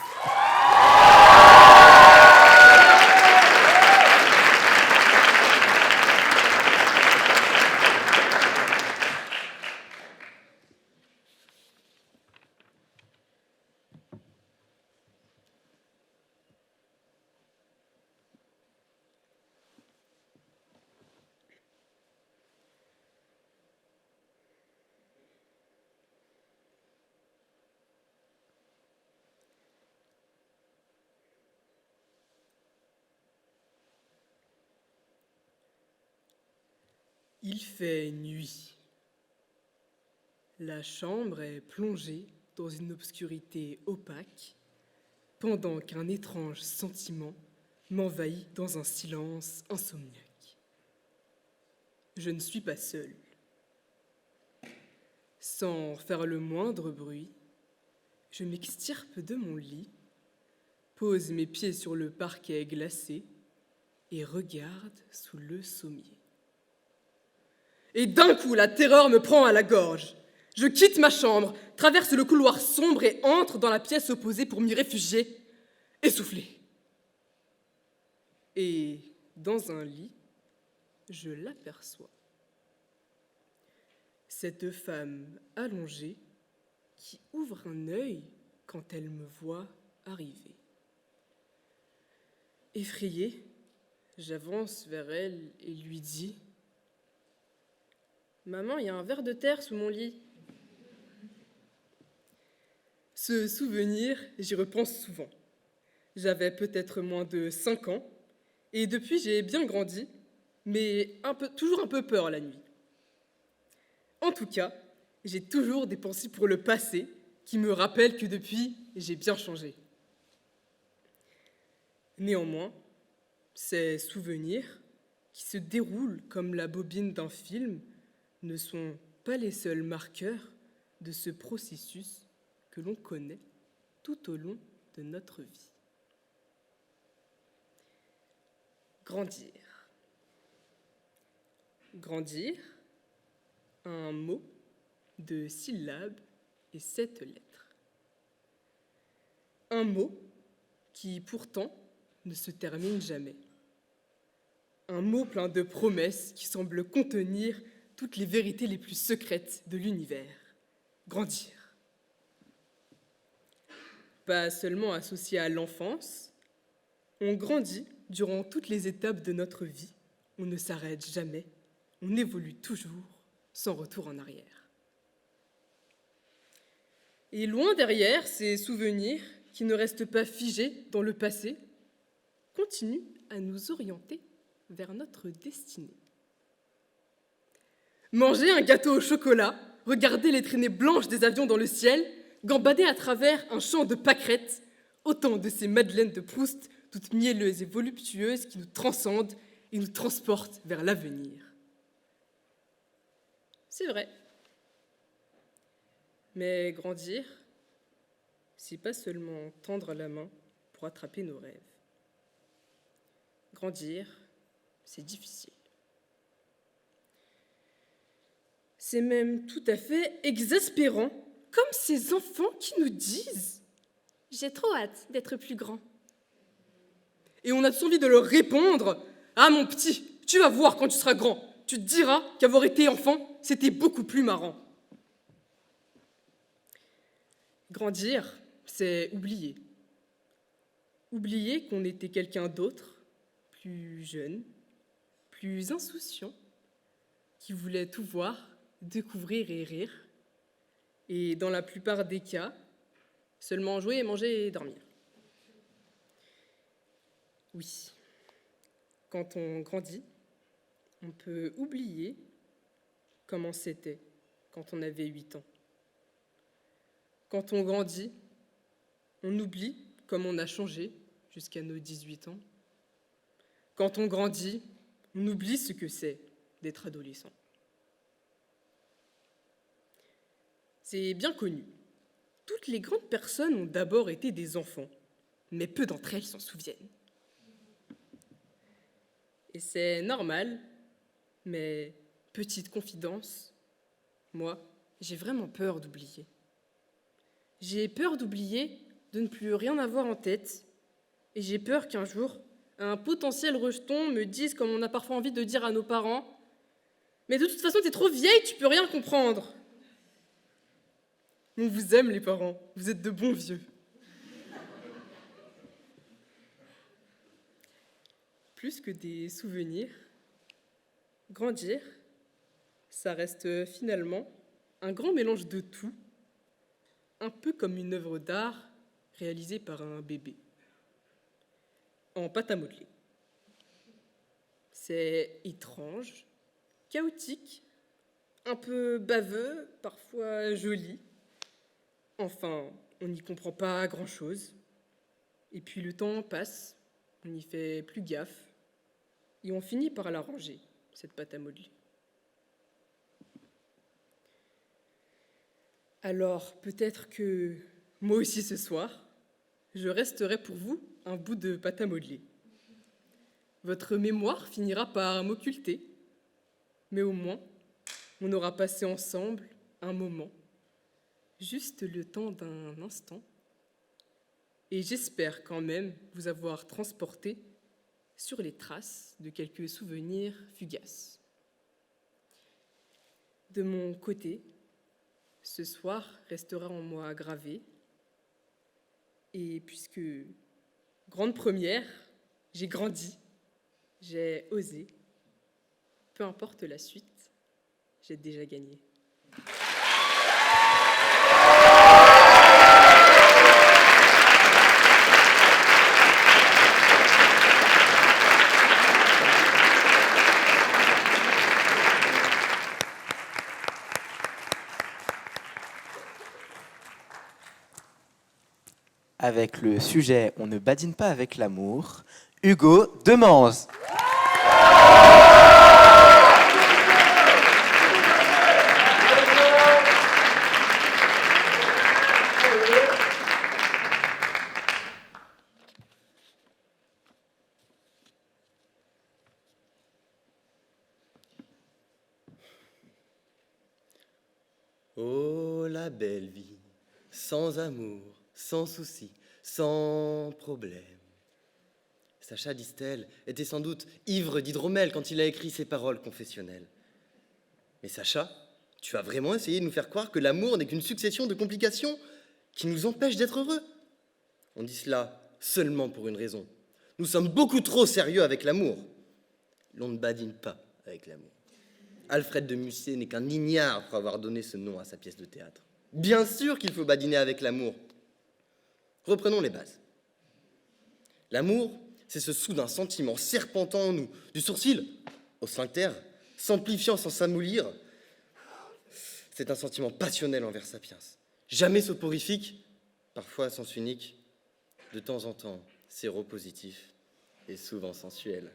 Speaker 8: Il fait nuit. La chambre est plongée dans une obscurité opaque, pendant qu'un étrange sentiment m'envahit dans un silence insomniaque. Je ne suis pas seul. Sans faire le moindre bruit, je m'extirpe de mon lit, pose mes pieds sur le parquet glacé et regarde sous le sommier. Et d'un coup, la terreur me prend à la gorge. Je quitte ma chambre, traverse le couloir sombre et entre dans la pièce opposée pour m'y réfugier, essoufflé. Et dans un lit, je l'aperçois. Cette femme allongée qui ouvre un œil quand elle me voit arriver. Effrayé, j'avance vers elle et lui dis « Maman, il y a un ver de terre sous mon lit. » Ce souvenir, j'y repense souvent. J'avais peut-être moins de 5 ans, et depuis j'ai bien grandi, mais toujours un peu peur la nuit. En tout cas, j'ai toujours des pensées pour le passé qui me rappellent que depuis, j'ai bien changé. Néanmoins, ces souvenirs, qui se déroulent comme la bobine d'un film, ne sont pas les seuls marqueurs de ce processus que l'on connaît tout au long de notre vie. Grandir. Grandir, un mot de syllabes et 7 lettres. Un mot qui pourtant ne se termine jamais. Un mot plein de promesses qui semble contenir toutes les vérités les plus secrètes de l'univers. Grandir. Pas seulement associé à l'enfance, on grandit durant toutes les étapes de notre vie. On ne s'arrête jamais, on évolue toujours, sans retour en arrière. Et loin derrière, ces souvenirs qui ne restent pas figés dans le passé continuent à nous orienter vers notre destinée. Manger un gâteau au chocolat, regarder les traînées blanches des avions dans le ciel, gambader à travers un champ de pâquerettes, autant de ces madeleines de Proust, toutes mielleuses et voluptueuses qui nous transcendent et nous transportent vers l'avenir. C'est vrai. Mais grandir, c'est pas seulement tendre la main pour attraper nos rêves. Grandir, c'est difficile. C'est même tout à fait exaspérant, comme ces enfants qui nous disent « J'ai trop hâte d'être plus grand ». Et on a tous envie de leur répondre « Ah mon petit, tu vas voir quand tu seras grand, tu te diras qu'avoir été enfant, c'était beaucoup plus marrant ». Grandir, c'est oublier. Oublier qu'on était quelqu'un d'autre, plus jeune, plus insouciant, qui voulait tout voir, découvrir et rire, et dans la plupart des cas, seulement jouer, manger et dormir. Oui, quand on grandit, on peut oublier comment c'était quand on avait 8 ans. Quand on grandit, on oublie comme on a changé jusqu'à nos 18 ans. Quand on grandit, on oublie ce que c'est d'être adolescent. C'est bien connu. Toutes les grandes personnes ont d'abord été des enfants, mais peu d'entre elles s'en souviennent. Et c'est normal, mais petite confidence, moi, j'ai vraiment peur d'oublier. J'ai peur d'oublier, de ne plus rien avoir en tête, et j'ai peur qu'un jour, un potentiel rejeton me dise, comme on a parfois envie de dire à nos parents, « Mais de toute façon, t'es trop vieille, tu peux rien comprendre !» On vous aime, les parents, vous êtes de bons vieux. Plus que des souvenirs, grandir, ça reste finalement un grand mélange de tout, un peu comme une œuvre d'art réalisée par un bébé, en pâte à modeler. C'est étrange, chaotique, un peu baveux, parfois joli. Enfin, on n'y comprend pas grand-chose. Et puis le temps passe, on n'y fait plus gaffe, et on finit par la ranger, cette pâte à modeler. Alors, peut-être que moi aussi ce soir, je resterai pour vous un bout de pâte à modeler. Votre mémoire finira par m'occulter, mais au moins, on aura passé ensemble un moment juste le temps d'un instant, et j'espère quand même vous avoir transporté sur les traces de quelques souvenirs fugaces. De mon côté, ce soir restera en moi gravé, et puisque, grande première, j'ai grandi, j'ai osé, peu importe la suite, j'ai déjà gagné.
Speaker 4: Avec le sujet « On ne badine pas avec l'amour », Hugo Demanze.
Speaker 9: Oh, la belle vie, sans amour, sans souci, sans problème. Sacha Distel était sans doute ivre d'hydromel quand il a écrit ces paroles confessionnelles. Mais Sacha, tu as vraiment essayé de nous faire croire que l'amour n'est qu'une succession de complications qui nous empêchent d'être heureux. On dit cela seulement pour une raison. Nous sommes beaucoup trop sérieux avec l'amour. L'on ne badine pas avec l'amour. Alfred de Musset n'est qu'un ignare pour avoir donné ce nom à sa pièce de théâtre. Bien sûr qu'il faut badiner avec l'amour. Reprenons les bases. L'amour, c'est ce soudain sentiment serpentant en nous, du sourcil au sphincter, s'amplifiant sans s'amollir. C'est un sentiment passionnel envers Sapiens. Jamais soporifique, parfois à sens unique, de temps en temps séropositif et souvent sensuel.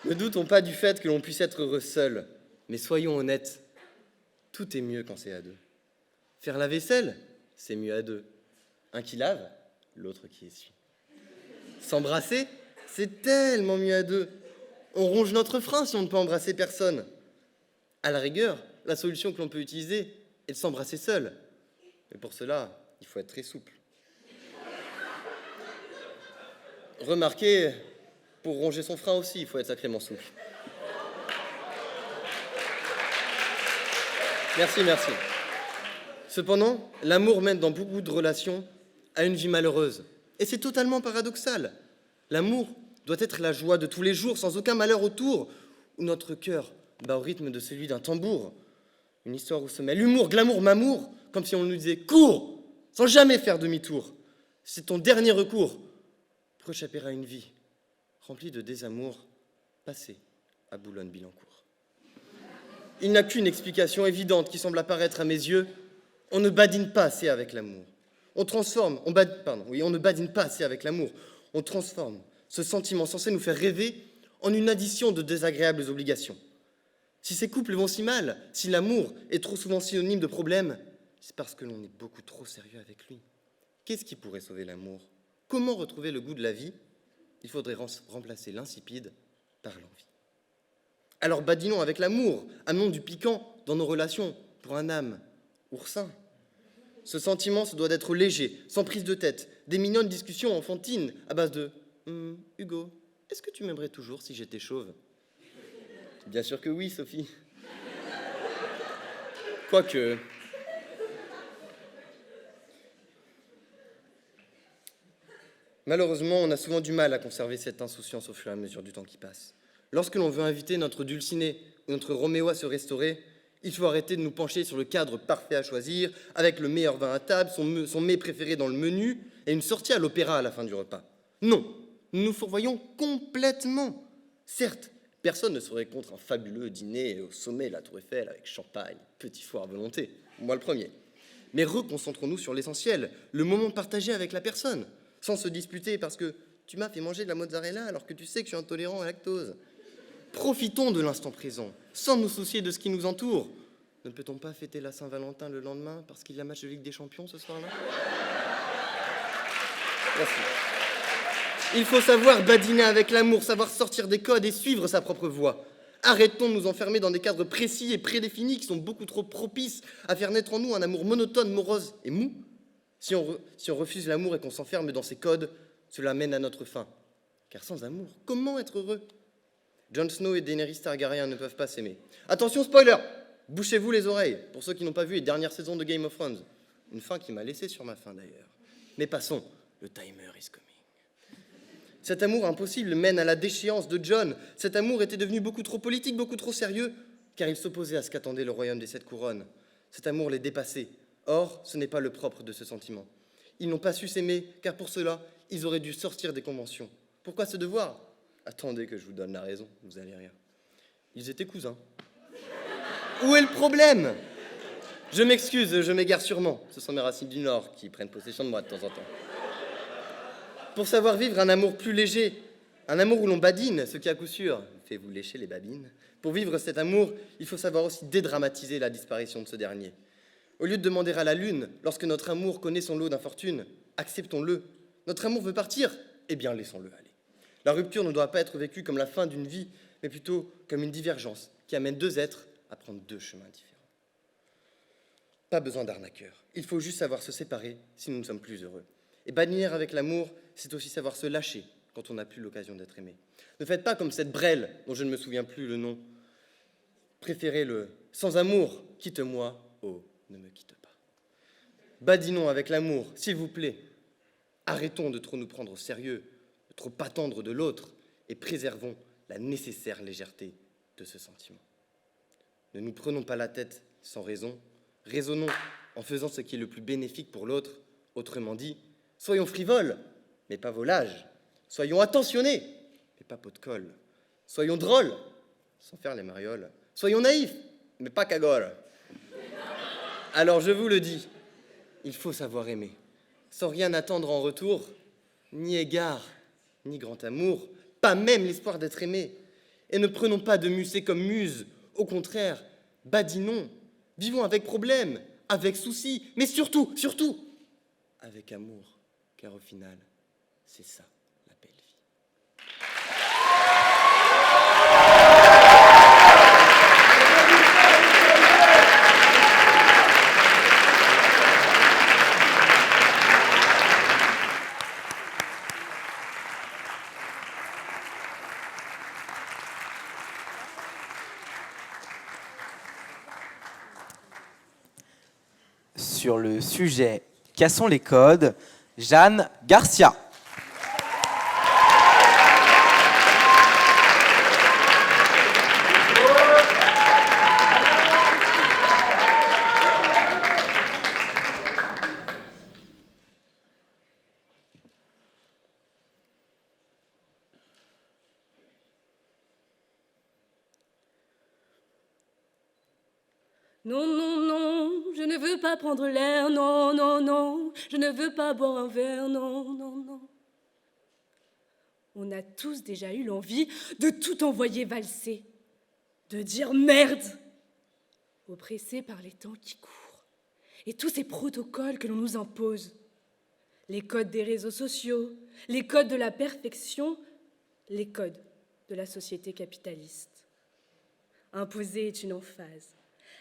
Speaker 9: Ne doutons pas du fait que l'on puisse être heureux seul, mais soyons honnêtes, tout est mieux quand c'est à deux. Faire la vaisselle, c'est mieux à deux. Un qui lave, l'autre qui essuie. S'embrasser, c'est tellement mieux à deux. On ronge notre frein si on ne peut embrasser personne. À la rigueur, la solution que l'on peut utiliser est de s'embrasser seul. Mais pour cela, il faut être très souple. Remarquez, pour ronger son frein aussi, il faut être sacrément souple. Merci. Cependant, l'amour mène dans beaucoup de relations à une vie malheureuse. Et c'est totalement paradoxal. L'amour doit être la joie de tous les jours, sans aucun malheur autour, où notre cœur bat au rythme de celui d'un tambour. Une histoire où se mêle humour, glamour, mamour, comme si on nous disait « Cours !» sans jamais faire demi-tour. C'est ton dernier recours pour échapper à une vie remplie de désamour passé à Boulogne-Billancourt. Il n'y a qu'une explication évidente qui semble apparaître à mes yeux. On ne badine pas assez avec l'amour. On ne badine pas assez avec l'amour. On transforme ce sentiment censé nous faire rêver en une addition de désagréables obligations. Si ces couples vont si mal, si l'amour est trop souvent synonyme de problème, c'est parce que l'on est beaucoup trop sérieux avec lui. Qu'est-ce qui pourrait sauver l'amour? Comment retrouver le goût de la vie? Il faudrait remplacer l'insipide par l'envie. Alors badinons avec l'amour, amenons du piquant dans nos relations pour un âme oursin. Ce sentiment se doit d'être léger, sans prise de tête, des mignonnes discussions enfantines à base de « Hugo, est-ce que tu m'aimerais toujours si j'étais chauve ?» Bien sûr que oui, Sophie. Quoique... Malheureusement, on a souvent du mal à conserver cette insouciance au fur et à mesure du temps qui passe. Lorsque l'on veut inviter notre Dulcinée ou notre Roméo à se restaurer, il faut arrêter de nous pencher sur le cadre parfait à choisir, avec le meilleur vin à table, son mets préféré dans le menu, et une sortie à l'opéra à la fin du repas. Non, nous nous fourvoyons complètement. Certes, personne ne serait contre un fabuleux dîner au sommet de la Tour Eiffel avec champagne, petit four à volonté, moi le premier. Mais reconcentrons-nous sur l'essentiel, le moment partagé avec la personne, sans se disputer parce que tu m'as fait manger de la mozzarella alors que tu sais que je suis intolérant à la lactose. Profitons de l'instant présent, sans nous soucier de ce qui nous entoure. Ne peut-on pas fêter la Saint-Valentin le lendemain parce qu'il y a match de Ligue des Champions ce soir-là? Merci. Il faut savoir badiner avec l'amour, savoir sortir des codes et suivre sa propre voie. Arrêtons de nous enfermer dans des cadres précis et prédéfinis qui sont beaucoup trop propices à faire naître en nous un amour monotone, morose et mou. Si on refuse l'amour et qu'on s'enferme dans ces codes, cela mène à notre fin. Car sans amour, comment être heureux? Jon Snow et Daenerys Targaryen ne peuvent pas s'aimer. Attention, spoiler! Bouchez-vous les oreilles, pour ceux qui n'ont pas vu les dernières saisons de Game of Thrones. Une fin qui m'a laissé sur ma faim d'ailleurs. Mais passons, le timer is coming. Cet amour impossible mène à la déchéance de Jon. Cet amour était devenu beaucoup trop politique, beaucoup trop sérieux, car il s'opposait à ce qu'attendait le royaume des 7 couronnes. Cet amour les dépassait. Or, ce n'est pas le propre de ce sentiment. Ils n'ont pas su s'aimer, car pour cela, ils auraient dû sortir des conventions. Pourquoi ce devoir? Attendez que je vous donne la raison, vous allez rire. Ils étaient cousins. Où est le problème? Je m'excuse, je m'égare sûrement. Ce sont mes racines du Nord qui prennent possession de moi de temps en temps. Pour savoir vivre un amour plus léger, un amour où l'on badine, ce qui à coup sûr fait vous lécher les babines, pour vivre cet amour, il faut savoir aussi dédramatiser la disparition de ce dernier. Au lieu de demander à la lune, lorsque notre amour connaît son lot d'infortune, acceptons-le. Notre amour veut partir? Eh bien, laissons-le aller. La rupture ne doit pas être vécue comme la fin d'une vie, mais plutôt comme une divergence qui amène deux êtres à prendre deux chemins différents. Pas besoin d'arnaqueur. Il faut juste savoir se séparer si nous ne sommes plus heureux. Et bannir avec l'amour, c'est aussi savoir se lâcher quand on n'a plus l'occasion d'être aimé. Ne faites pas comme cette Brel, dont je ne me souviens plus le nom. Préférez le « sans amour, quitte-moi, oh, ne me quitte pas ». Badinons avec l'amour, s'il vous plaît. Arrêtons de trop nous prendre au sérieux, de trop attendre de l'autre, et préservons la nécessaire légèreté de ce sentiment. Ne nous prenons pas la tête sans raison, raisonnons en faisant ce qui est le plus bénéfique pour l'autre. Autrement dit, soyons frivoles, mais pas volages. Soyons attentionnés, mais pas pot de colle. Soyons drôles, sans faire les marioles. Soyons naïfs, mais pas cagoles. Alors je vous le dis, il faut savoir aimer, sans rien attendre en retour, ni égard, ni grand amour, pas même l'espoir d'être aimé. Et ne prenons pas de musée comme muse, au contraire, badinons, vivons avec problème, avec souci, mais surtout, avec amour, car au final, c'est ça, la belle vie.
Speaker 4: Sur le sujet « Cassons les codes », Jeanne Garcia.
Speaker 10: Non, non, non, je ne veux pas prendre l'air, non, non, non, je ne veux pas boire un verre, non, non, non. On a tous déjà eu l'envie de tout envoyer valser, de dire merde, oppressés par les temps qui courent et tous ces protocoles que l'on nous impose. Les codes des réseaux sociaux, les codes de la perfection, les codes de la société capitaliste. Imposer est une emphase.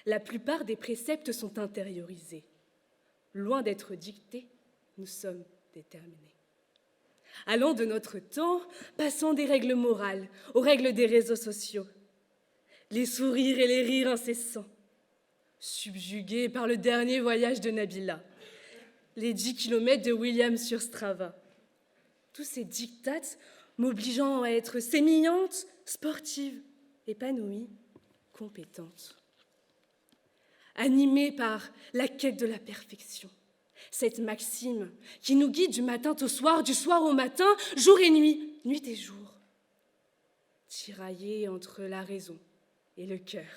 Speaker 10: La plupart des préceptes sont intériorisés. Loin d'être dictés, nous sommes déterminés. Allant de notre temps, passant des règles morales aux règles des réseaux sociaux. Les sourires et les rires incessants. Subjugués par le dernier voyage de Nabila. Les 10 kilomètres de William sur Strava. Tous ces dictats m'obligeant à être sémillante, sportive, épanouie, compétente. Animée par la quête de la perfection. Cette maxime qui nous guide du matin au soir, du soir au matin, jour et nuit, nuit et jour. Tiraillée entre la raison et le cœur.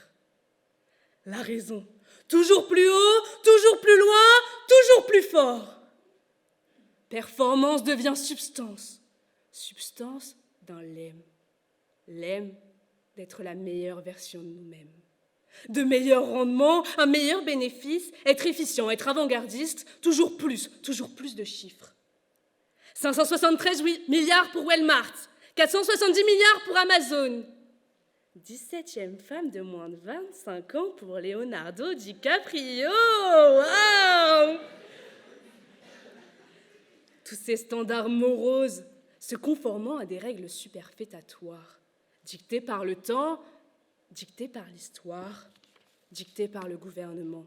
Speaker 10: La raison, toujours plus haut, toujours plus loin, toujours plus fort. Performance devient substance. Substance d'un lemme. Lemme d'être la meilleure version de nous-mêmes. De meilleurs rendements, un meilleur bénéfice, être efficient, être avant-gardiste, toujours plus de chiffres. 573 milliards pour Walmart, 470 milliards pour Amazon. 17e femme de moins de 25 ans pour Leonardo DiCaprio. Waouh! Tous ces standards moroses se conformant à des règles superfétatoires, dictées par le temps, dictées par l'histoire, dictées par le gouvernement.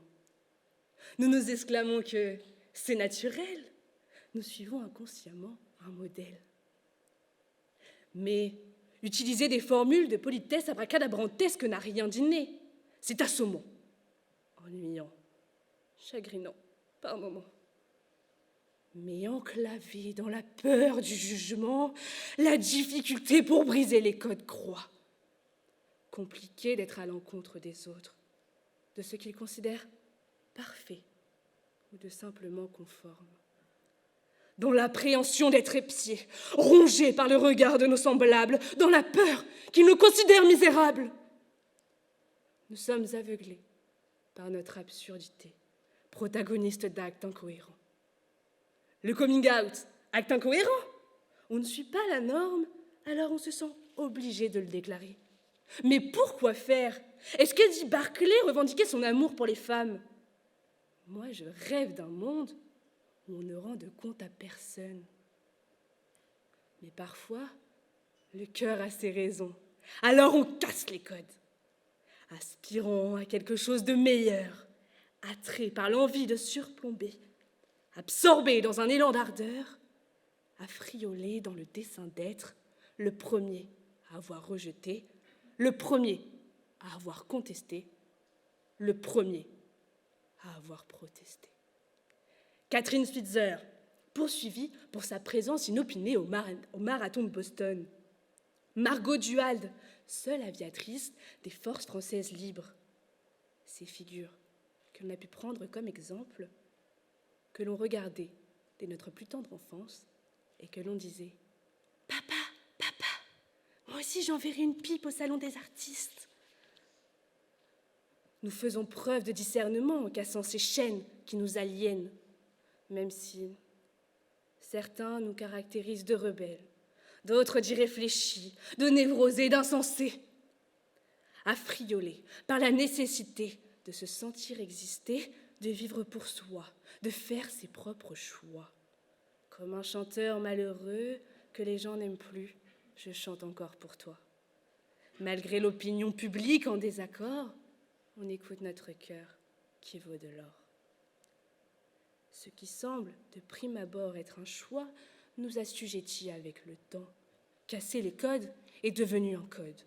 Speaker 10: Nous nous exclamons que c'est naturel. Nous suivons inconsciemment un modèle. Mais utiliser des formules de politesse abracadabrantesque n'a rien d'inné. C'est assommant, ennuyant, chagrinant par moments. Mais enclavé dans la peur du jugement, la difficulté pour briser les codes croît. Compliqué d'être à l'encontre des autres, de ce qu'ils considèrent parfait ou de simplement conforme. Dans l'appréhension d'être épiés, rongés par le regard de nos semblables, dans la peur qu'ils nous considèrent misérables. Nous sommes aveuglés par notre absurdité, protagonistes d'actes incohérents. Le coming out, acte incohérent. On ne suit pas la norme, alors on se sent obligé de le déclarer. Mais pourquoi faire? Est-ce qu'Eddie Barclay revendiquait son amour pour les femmes? Moi, je rêve d'un monde où on ne rend de compte à personne. Mais parfois, le cœur a ses raisons. Alors on casse les codes, aspirant à quelque chose de meilleur, attrait par l'envie de surplomber, absorbé dans un élan d'ardeur, affriolé dans le dessein d'être le premier à avoir rejeté, le premier à avoir contesté, le premier à avoir protesté. Catherine Switzer, poursuivie pour sa présence inopinée au marathon de Boston. Margot Duhalde, seule aviatrice des forces françaises libres. Ces figures que l'on a pu prendre comme exemple, que l'on regardait dès notre plus tendre enfance et que l'on disait « Papa, papa, moi aussi j'enverrai une pipe au salon des artistes ». Nous faisons preuve de discernement en cassant ces chaînes qui nous aliènent, même si certains nous caractérisent de rebelles, d'autres d'irréfléchis, de névrosés, d'insensés, affriolés par la nécessité de se sentir exister, de vivre pour soi, de faire ses propres choix. Comme un chanteur malheureux que les gens n'aiment plus, je chante encore pour toi. Malgré l'opinion publique en désaccord, on écoute notre cœur qui vaut de l'or. Ce qui semble de prime abord être un choix nous assujettit avec le temps. Casser les codes est devenu un code.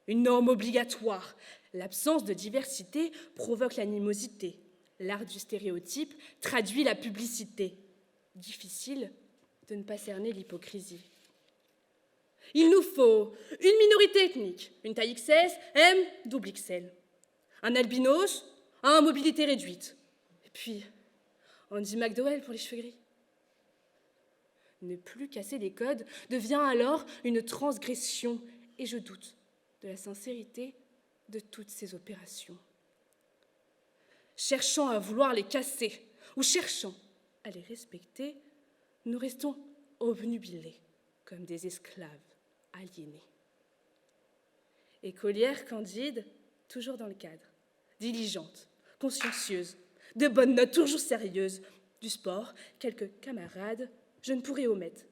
Speaker 10: Une norme obligatoire. L'absence de diversité provoque l'animosité. L'art du stéréotype traduit la publicité. Difficile de ne pas cerner l'hypocrisie. Il nous faut une minorité ethnique, une taille XS, M, double XL. Un albinos, un mobilité réduite. Et puis, Andy McDowell pour les cheveux gris. Ne plus casser les codes devient alors une transgression, et je doute de la sincérité de toutes ces opérations. Cherchant à vouloir les casser ou cherchant à les respecter, nous restons obnubilés comme des esclaves aliénés. Écolière candide, toujours dans le cadre, diligente, consciencieuse, de bonnes notes toujours sérieuses, du sport, quelques camarades, je ne pourrais omettre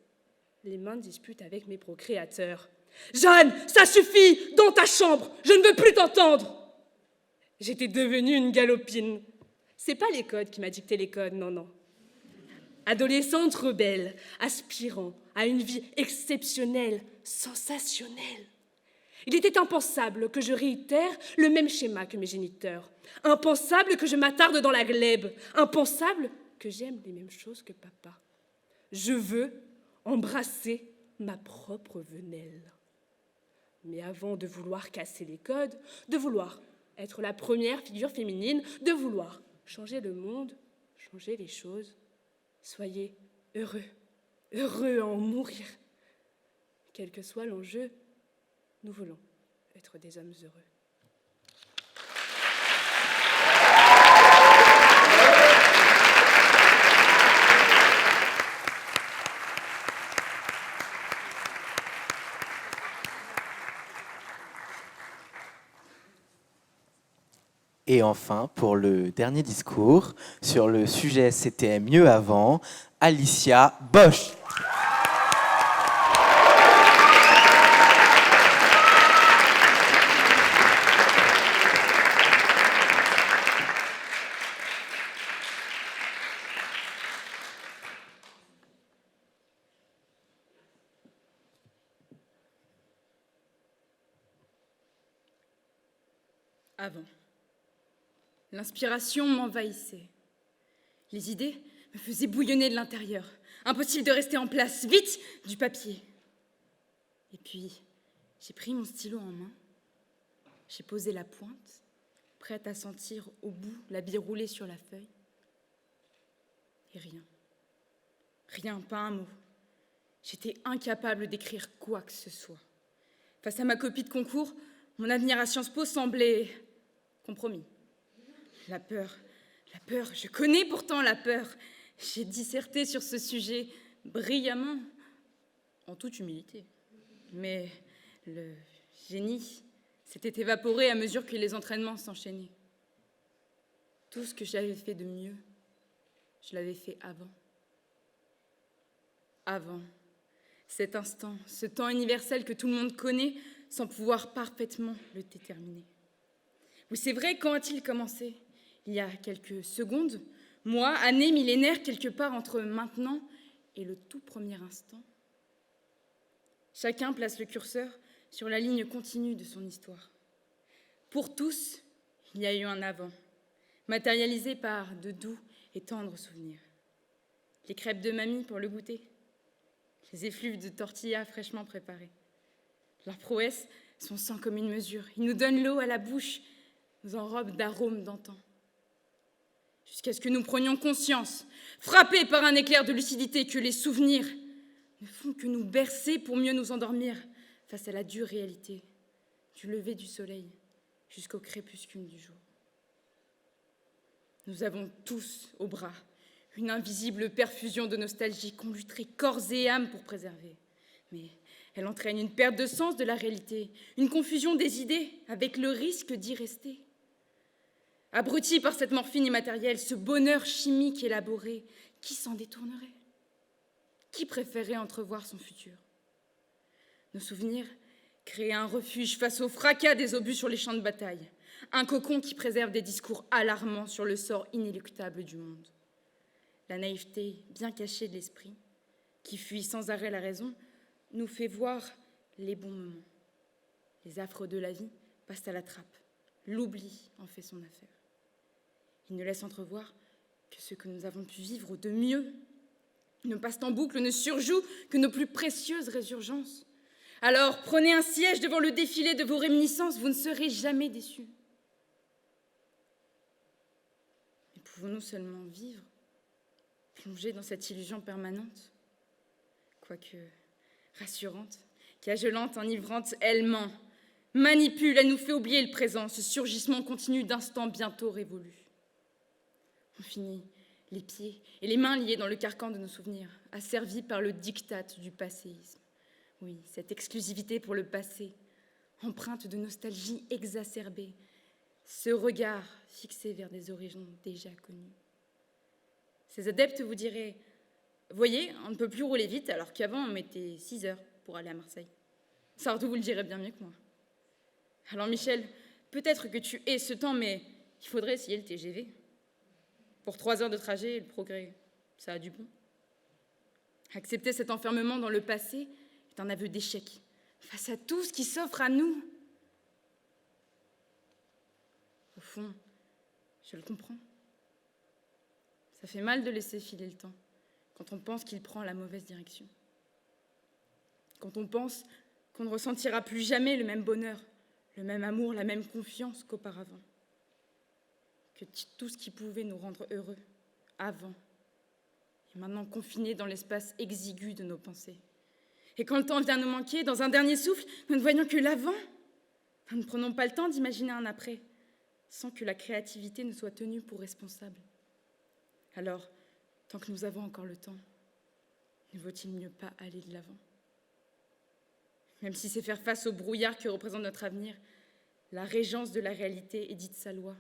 Speaker 10: les mains de dispute avec mes procréateurs. « Jeanne, ça suffit, dans ta chambre, je ne veux plus t'entendre !» J'étais devenue une galopine. C'est pas les codes qui m'a dicté les codes, non, non. Adolescente rebelle, aspirant à une vie exceptionnelle, sensationnelle. Il était impensable que je réitère le même schéma que mes géniteurs. Impensable que je m'attarde dans la glèbe. Impensable que j'aime les mêmes choses que papa. Je veux embrasser ma propre venelle. Mais avant de vouloir casser les codes, de vouloir être la première figure féminine, de vouloir changer le monde, changer les choses, soyez heureux, heureux à en mourir. Quel que soit l'enjeu, nous voulons être des hommes heureux.
Speaker 4: Et enfin, pour le dernier discours, sur le sujet C'était mieux avant, Alicia Bosch.
Speaker 5: Avant. L'inspiration m'envahissait. Les idées me faisaient bouillonner de l'intérieur. Impossible de rester en place. Vite, du papier. Et puis, j'ai pris mon stylo en main. J'ai posé la pointe, prête à sentir au bout la bille rouler sur la feuille. Et rien. Rien, pas un mot. J'étais incapable d'écrire quoi que ce soit. Face à ma copie de concours, mon avenir à Sciences Po semblait compromis. La peur, je connais pourtant la peur. J'ai disserté sur ce sujet brillamment, en toute humilité. Mais le génie s'était évaporé à mesure que les entraînements s'enchaînaient. Tout ce que j'avais fait de mieux, je l'avais fait avant. Avant. Cet instant, ce temps universel que tout le monde connaît sans pouvoir parfaitement le déterminer. Oui, c'est vrai, quand a-t-il commencé ? Il y a quelques secondes, mois, années, millénaires, quelque part entre maintenant et le tout premier instant. Chacun place le curseur sur la ligne continue de son histoire. Pour tous, il y a eu un avant, matérialisé par de doux et tendres souvenirs. Les crêpes de mamie pour le goûter, les effluves de tortillas fraîchement préparées. Leurs prouesses sont sans commune mesure. Ils nous donnent l'eau à la bouche, nous enrobent d'arômes d'antan. Jusqu'à ce que nous prenions conscience, frappés par un éclair de lucidité, que les souvenirs ne font que nous bercer pour mieux nous endormir face à la dure réalité, du lever du soleil jusqu'au crépuscule du jour. Nous avons tous au bras une invisible perfusion de nostalgie qu'on lutterait corps et âme pour préserver. Mais elle entraîne une perte de sens de la réalité, une confusion des idées avec le risque d'y rester. Abruti par cette morphine immatérielle, ce bonheur chimique élaboré, qui s'en détournerait ? Qui préférerait entrevoir son futur ? Nos souvenirs créent un refuge face au fracas des obus sur les champs de bataille, un cocon qui préserve des discours alarmants sur le sort inéluctable du monde. La naïveté bien cachée de l'esprit, qui fuit sans arrêt la raison, nous fait voir les bons moments. Les affres de la vie passent à la trappe. L'oubli en fait son affaire. Il ne laisse entrevoir que ce que nous avons pu vivre de mieux. Ne passe en boucle, ne surjoue que nos plus précieuses résurgences. Alors, prenez un siège devant le défilé de vos réminiscences, vous ne serez jamais déçus. Mais pouvons-nous seulement vivre, plongés dans cette illusion permanente, quoique rassurante, cajolante, enivrante, elle ment, manipule, elle nous fait oublier le présent, ce surgissement continu d'instants bientôt révolus. On finit les pieds et les mains liés dans le carcan de nos souvenirs, asservis par le diktat du passéisme. Oui, cette exclusivité pour le passé, empreinte de nostalgie exacerbée, ce regard fixé vers des horizons déjà connus. Ces adeptes vous diraient « Voyez, on ne peut plus rouler vite alors qu'avant on mettait 6 heures pour aller à Marseille. » Sardou vous le dirait bien mieux que moi. Alors Michel, peut-être que tu hais ce temps, mais il faudrait essayer le TGV. Pour 3 heures de trajet, le progrès, ça a du bon. Accepter cet enfermement dans le passé est un aveu d'échec face à tout ce qui s'offre à nous. Au fond, je le comprends. Ça fait mal de laisser filer le temps quand on pense qu'il prend la mauvaise direction. Quand on pense qu'on ne ressentira plus jamais le même bonheur, le même amour, la même confiance qu'auparavant. Que tout ce qui pouvait nous rendre heureux avant est maintenant confiné dans l'espace exigu de nos pensées. Et quand le temps vient nous manquer, dans un dernier souffle, nous ne voyons que l'avant. Nous ne prenons pas le temps d'imaginer un après, sans que la créativité ne soit tenue pour responsable. Alors, tant que nous avons encore le temps, ne vaut-il mieux pas aller de l'avant ? Même si c'est faire face au brouillard que représente notre avenir, la régence de la réalité édite sa loi.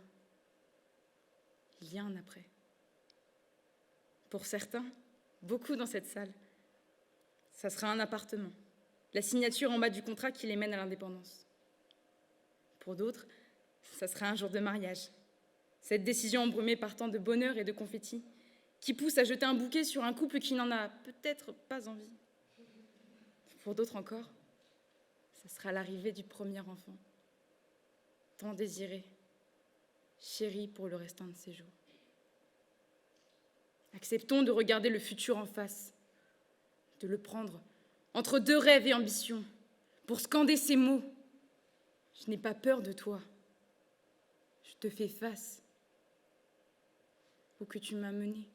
Speaker 11: il y a un après. Pour certains, beaucoup dans cette salle, ça sera un appartement, la signature en bas du contrat qui les mène à l'indépendance. Pour d'autres, ça sera un jour de mariage, cette décision embrumée par tant de bonheur et de confettis qui pousse à jeter un bouquet sur un couple qui n'en a peut-être pas envie. Pour d'autres encore, ça sera l'arrivée du premier enfant, tant désiré, chéri pour le restant de ses jours. Acceptons de regarder le futur en face, de le prendre entre deux rêves et ambitions, pour scander ces mots. Je n'ai pas peur de toi. Je te fais face. Où que tu m'as mené,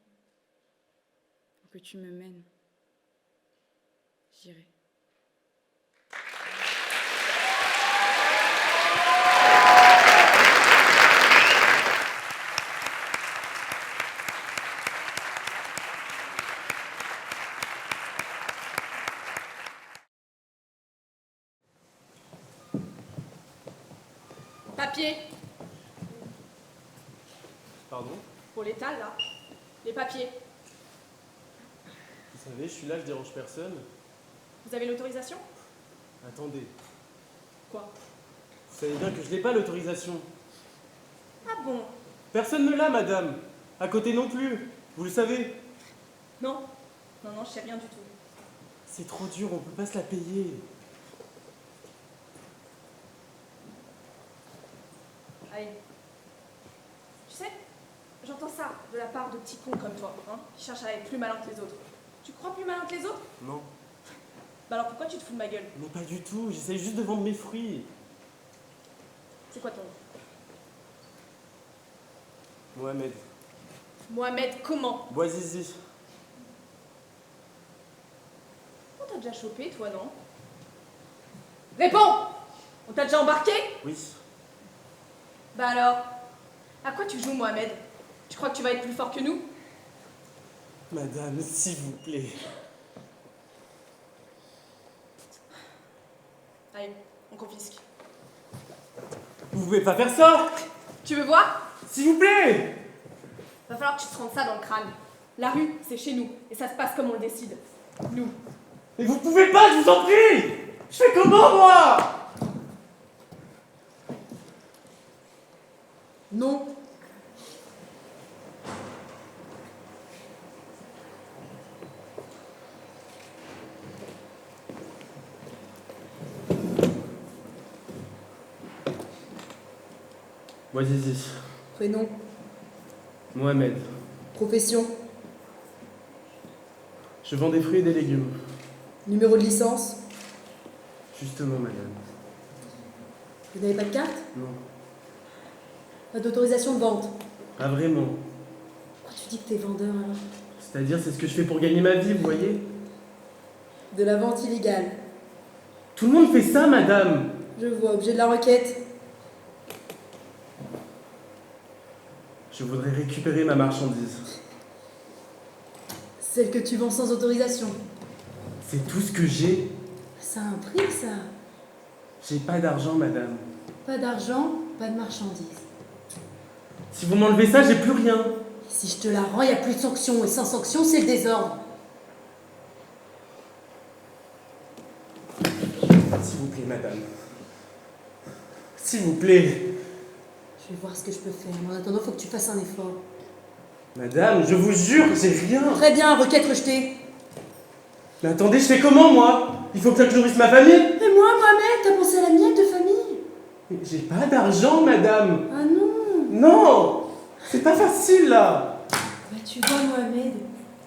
Speaker 11: où que tu me mènes, j'irai.
Speaker 10: Papier.
Speaker 12: Pardon?
Speaker 10: Pour l'étal, là. Les papiers.
Speaker 12: Vous savez, je suis là, je dérange personne.
Speaker 10: Vous avez l'autorisation?
Speaker 12: Attendez.
Speaker 10: Quoi?
Speaker 12: Vous savez bien que je n'ai pas l'autorisation.
Speaker 10: Ah bon?
Speaker 12: Personne ne l'a, madame. À côté non plus. Vous le savez.
Speaker 10: Non. Non, je sais rien du tout.
Speaker 12: C'est trop dur, on peut pas se la payer.
Speaker 10: Allez. Tu sais, j'entends ça de la part de petits cons comme toi, hein, qui cherchent à être plus malin que les autres. Tu crois plus malin que les autres?
Speaker 12: Non.
Speaker 10: Bah alors pourquoi tu te fous de ma gueule?
Speaker 12: Mais pas du tout, j'essaye juste de vendre mes fruits.
Speaker 10: C'est quoi ton nom?
Speaker 12: Mohamed.
Speaker 10: Mohamed comment?
Speaker 12: Boisizi.
Speaker 10: On t'a déjà chopé, toi, non? Réponds! On t'a déjà embarqué?
Speaker 12: Oui.
Speaker 10: Bah alors, à quoi tu joues, Mohamed? Tu crois que tu vas être plus fort que nous?
Speaker 12: Madame, s'il vous plaît.
Speaker 10: Allez, on confisque.
Speaker 12: Vous pouvez pas faire ça!
Speaker 10: Tu veux voir?
Speaker 12: S'il vous plaît!
Speaker 10: Va falloir que tu te rendes ça dans le crâne. La rue, c'est chez nous, et ça se passe comme on le décide. Nous.
Speaker 12: Mais vous pouvez pas, je vous en prie! Je fais comment, moi?
Speaker 10: Non.
Speaker 12: Boisizi.
Speaker 10: Prénom.
Speaker 12: Mohamed.
Speaker 10: Profession.
Speaker 12: Je vends des fruits et des légumes.
Speaker 10: Numéro de licence.
Speaker 12: Justement, madame.
Speaker 10: Vous n'avez pas de carte?
Speaker 12: Non.
Speaker 10: Pas d'autorisation de vente.
Speaker 12: Pas vraiment.
Speaker 10: Pourquoi tu dis que t'es vendeur alors?
Speaker 12: C'est-à-dire, c'est ce que je fais pour gagner ma vie, vous voyez?
Speaker 10: De la vente illégale.
Speaker 12: Tout le monde fait ça, madame!
Speaker 10: Je vois, objet de la requête.
Speaker 12: Je voudrais récupérer ma marchandise.
Speaker 10: Celle que tu vends sans autorisation.
Speaker 12: C'est tout ce que j'ai.
Speaker 10: Ça a un prix, ça.
Speaker 12: J'ai pas d'argent, madame.
Speaker 10: Pas d'argent, pas de marchandises.
Speaker 12: Si vous m'enlevez ça, j'ai plus rien.
Speaker 10: Et si je te la rends, il n'y a plus de sanction. Et sans sanction, c'est le désordre.
Speaker 12: S'il vous plaît, madame. S'il vous plaît.
Speaker 10: Je vais voir ce que je peux faire. Mais en attendant, il faut que tu fasses un effort.
Speaker 12: Madame, je vous jure, j'ai rien.
Speaker 10: Très bien, requête rejetée.
Speaker 12: Mais attendez, je fais comment, moi? Il faut que je nourrisse ma famille?
Speaker 10: Et moi, Mohamed, t'as pensé à la mienne de famille?
Speaker 12: Mais j'ai pas d'argent, madame.
Speaker 10: Ah non.
Speaker 12: Non! C'est pas facile, là.
Speaker 10: Bah tu vois, Mohamed,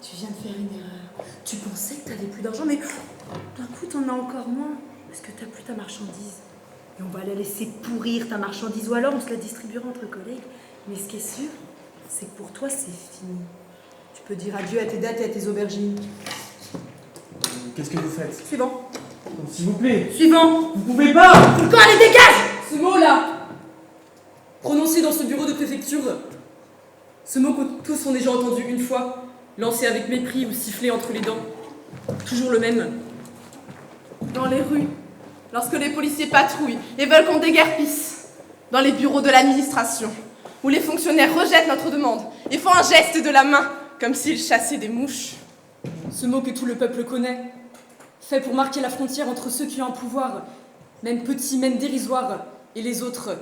Speaker 10: tu viens de faire une erreur. Tu pensais que t'avais plus d'argent, mais d'un coup, t'en as encore moins. Parce que t'as plus ta marchandise. Et on va la laisser pourrir, ta marchandise. Ou alors, on se la distribuera entre collègues. Mais ce qui est sûr, c'est que pour toi, c'est fini. Tu peux dire adieu à tes dattes et à tes aubergines.
Speaker 12: Qu'est-ce que vous faites?
Speaker 10: Suivant.
Speaker 12: Non, s'il vous plaît.
Speaker 10: Suivant.
Speaker 12: Vous pouvez pas!
Speaker 10: Encore, allez, dégage! Ce mot-là, prononcé dans ce bureau de préfecture, ce mot que tous ont déjà entendu une fois, lancé avec mépris ou sifflé entre les dents. Toujours le même. Dans les rues, lorsque les policiers patrouillent et veulent qu'on déguerpisse. Dans les bureaux de l'administration, où les fonctionnaires rejettent notre demande et font un geste de la main, comme s'ils chassaient des mouches.
Speaker 13: Ce mot que tout le peuple connaît, fait pour marquer la frontière entre ceux qui ont un pouvoir, même petit, même dérisoire, et les autres,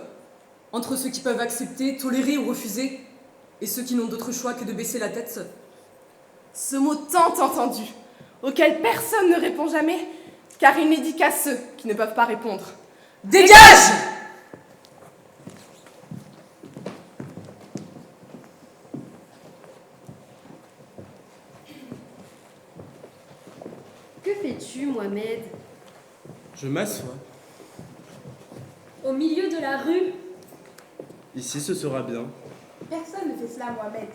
Speaker 13: entre ceux qui peuvent accepter, tolérer ou refuser, et ceux qui n'ont d'autre choix que de baisser la tête.
Speaker 10: Ce mot tant entendu, auquel personne ne répond jamais, car il n'est dit qu'à ceux qui ne peuvent pas répondre.
Speaker 13: Dégage!
Speaker 14: Que fais-tu, Mohamed?
Speaker 9: Je m'assois.
Speaker 14: Au milieu de la rue?
Speaker 9: Ici, ce sera bien.
Speaker 11: Personne ne fait cela, Mohamed.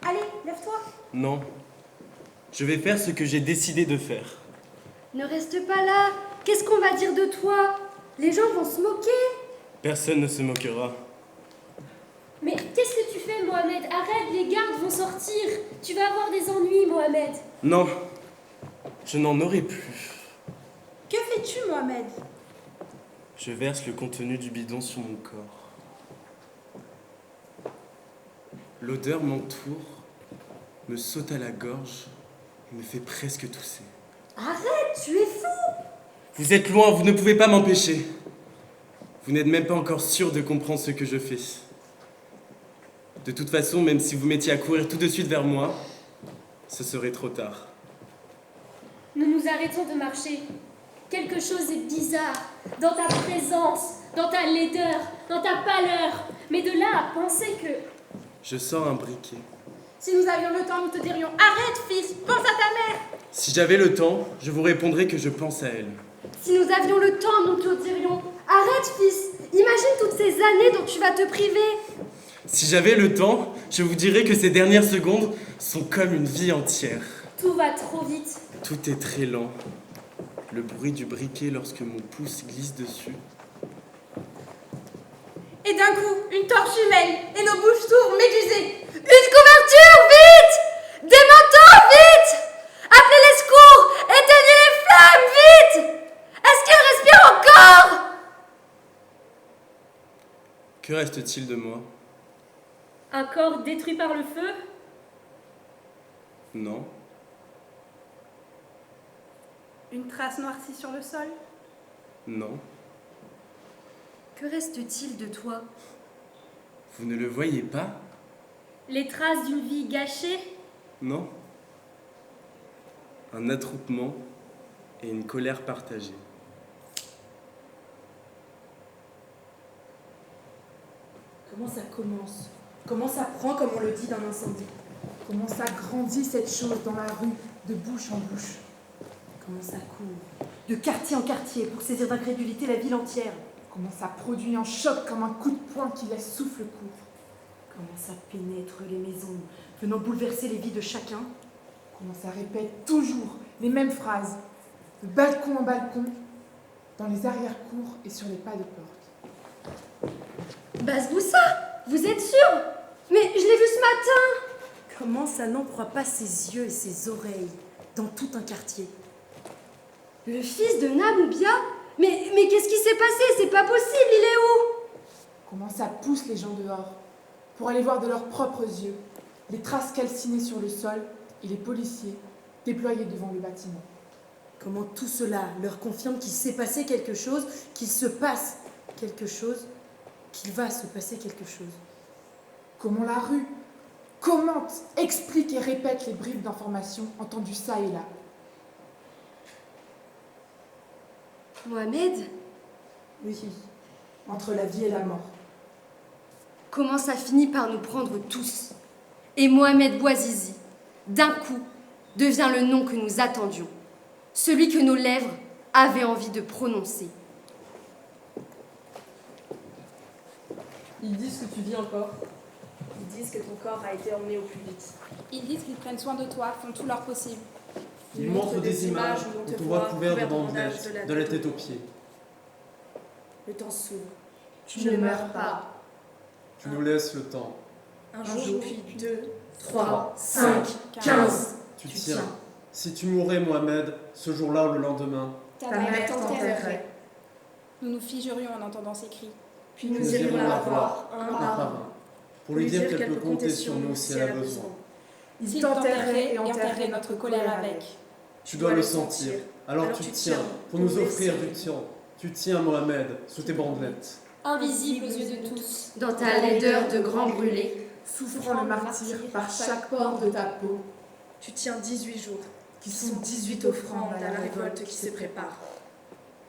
Speaker 11: Allez, lève-toi.
Speaker 9: Non. Je vais faire ce que j'ai décidé de faire.
Speaker 14: Ne reste pas là. Qu'est-ce qu'on va dire de toi? Les gens vont se moquer.
Speaker 9: Personne ne se moquera.
Speaker 14: Mais qu'est-ce que tu fais, Mohamed? Arrête, les gardes vont sortir. Tu vas avoir des ennuis, Mohamed.
Speaker 9: Non. Je n'en aurai plus.
Speaker 11: Que fais-tu, Mohamed?
Speaker 9: Je verse le contenu du bidon sur mon corps. L'odeur m'entoure, me saute à la gorge et me fait presque tousser.
Speaker 14: Arrête, tu es fou!
Speaker 9: Vous êtes loin, vous ne pouvez pas m'empêcher. Vous n'êtes même pas encore sûr de comprendre ce que je fais. De toute façon, même si vous mettiez à courir tout de suite vers moi, ce serait trop tard.
Speaker 14: Nous nous arrêtons de marcher. Quelque chose est bizarre dans ta présence, dans ta laideur, dans ta pâleur. Mais de là à penser que...
Speaker 9: Je sors un briquet.
Speaker 11: Si nous avions le temps, nous te dirions « Arrête, fils, pense à ta mère !»
Speaker 9: Si j'avais le temps, je vous répondrais que je pense à elle.
Speaker 14: Si nous avions le temps, nous te dirions « Arrête, fils, imagine toutes ces années dont tu vas te priver !»
Speaker 9: Si j'avais le temps, je vous dirais que ces dernières secondes sont comme une vie entière.
Speaker 14: Tout va trop vite.
Speaker 9: Tout est très lent. Le bruit du briquet lorsque mon pouce glisse dessus.
Speaker 11: Et d'un coup, une torche humaine et nos bouches s'ouvrent médusées.
Speaker 14: Une couverture, vite! Des manteaux, vite! Appelez les secours! Éteignez les flammes, vite! Est-ce qu'il respire encore?
Speaker 9: Que reste-t-il de moi?
Speaker 14: Un corps détruit par le feu?
Speaker 9: Non.
Speaker 11: Une trace noircie sur le sol?
Speaker 9: Non.
Speaker 14: Que reste-t-il de toi?
Speaker 9: Vous ne le voyez pas?
Speaker 14: Les traces d'une vie gâchée?
Speaker 9: Non. Un attroupement et une colère partagée.
Speaker 5: Comment ça commence? Comment ça prend, comme on le dit, d'un incendie?
Speaker 8: Comment ça grandit cette chose dans la rue, de bouche en bouche?
Speaker 5: Comment ça court, de quartier en quartier, pour saisir d'incrédulité la ville entière?
Speaker 8: Comment ça produit un choc comme un coup de poing qui laisse souffle court?
Speaker 5: Comment ça pénètre les maisons, venant bouleverser les vies de chacun?
Speaker 8: Comment ça répète toujours les mêmes phrases, de balcon en balcon, dans les arrière-cours et sur les pas de porte.
Speaker 14: Basboussa, vous êtes sûr? Mais je l'ai vu ce matin!
Speaker 5: Comment ça n'emploie pas ses yeux et ses oreilles dans tout un quartier?
Speaker 14: Le fils de Namoubia? Mais qu'est-ce qui s'est passé? C'est pas possible, il est où?
Speaker 8: Comment ça pousse les gens dehors, pour aller voir de leurs propres yeux les traces calcinées sur le sol et les policiers déployés devant le bâtiment.
Speaker 5: Comment tout cela leur confirme qu'il s'est passé quelque chose, qu'il se passe quelque chose, qu'il va se passer quelque chose.
Speaker 8: Comment la rue commente, explique et répète les bribes d'informations entendues ça et là.
Speaker 14: Mohamed?
Speaker 5: Oui, entre la vie et la mort.
Speaker 14: Comment ça finit par nous prendre tous? Et Mohamed Bouazizi, d'un coup, devient le nom que nous attendions, celui que nos lèvres avaient envie de prononcer.
Speaker 13: Ils disent que tu vis encore.
Speaker 11: Ils disent que ton corps a été emmené au plus vite. Ils disent qu'ils prennent soin de toi, font tout leur possible.
Speaker 9: Ils montrent des images où on te voit couvert de bandages, de la tête aux pieds.
Speaker 5: Le temps s'ouvre.
Speaker 14: Tu ne meurs pas.
Speaker 9: Tu nous laisses le temps.
Speaker 11: Un jour, puis 2,
Speaker 5: 3, 5, 15.
Speaker 9: Tu tiens. Si tu mourais, Mohamed, ce jour-là ou le lendemain,
Speaker 11: ta mère t'enterrerait. Nous nous figerions en entendant ces cris.
Speaker 5: Puis nous irions la voir, un par un.
Speaker 15: pour lui dire qu'elle peut compter sur nous si elle a besoin.
Speaker 10: Il t'enterrait et enterrait notre colère avec.
Speaker 15: Tu dois le sentir, alors tu tiens pour nous offrir du tien. Tu tiens, Mohamed, sous tes bandelettes.
Speaker 14: Invisible aux yeux de tous, dans ta laideur de grand brûlé,
Speaker 10: Souffrant le martyr par chaque pore de ta peau. Tu tiens 18 jours, qui sont 18 offrandes à la révolte qui se prépare.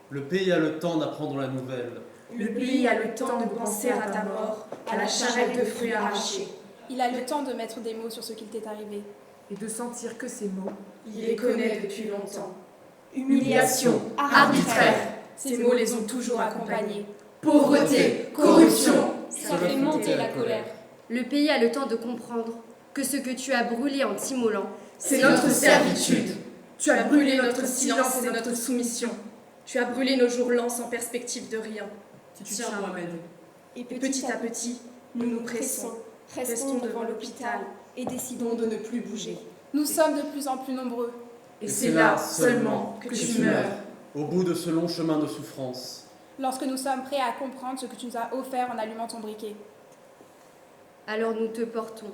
Speaker 15: Le pays a le temps d'apprendre la nouvelle.
Speaker 10: Le pays a le temps de penser à ta mort, à la charrette de fruits arrachés.
Speaker 16: Il a le temps de mettre des mots sur ce qu'il t'est arrivé.
Speaker 10: Et de sentir que ces mots,
Speaker 16: il les connaît depuis longtemps.
Speaker 10: Humiliation, arbitraire, ces mots les ont toujours accompagnés.
Speaker 14: Pauvreté, corruption,
Speaker 16: ça fait monter la colère.
Speaker 14: Le pays a le temps de comprendre que ce que tu as brûlé en t'immolant,
Speaker 10: c'est notre servitude. Tu as brûlé notre silence et notre soumission. Tu as brûlé nos jours lents sans perspective de rien.
Speaker 13: Tu tiens, Mohamed.
Speaker 10: Et petit à petit, nous nous pressons, restons devant l'hôpital et décidons de ne plus bouger.
Speaker 16: Nous sommes de plus en plus nombreux.
Speaker 10: Et c'est là seulement que tu meurs.
Speaker 15: Au bout de ce long chemin de souffrance.
Speaker 16: Lorsque nous sommes prêts à comprendre ce que tu nous as offert en allumant ton briquet.
Speaker 14: Alors nous te portons.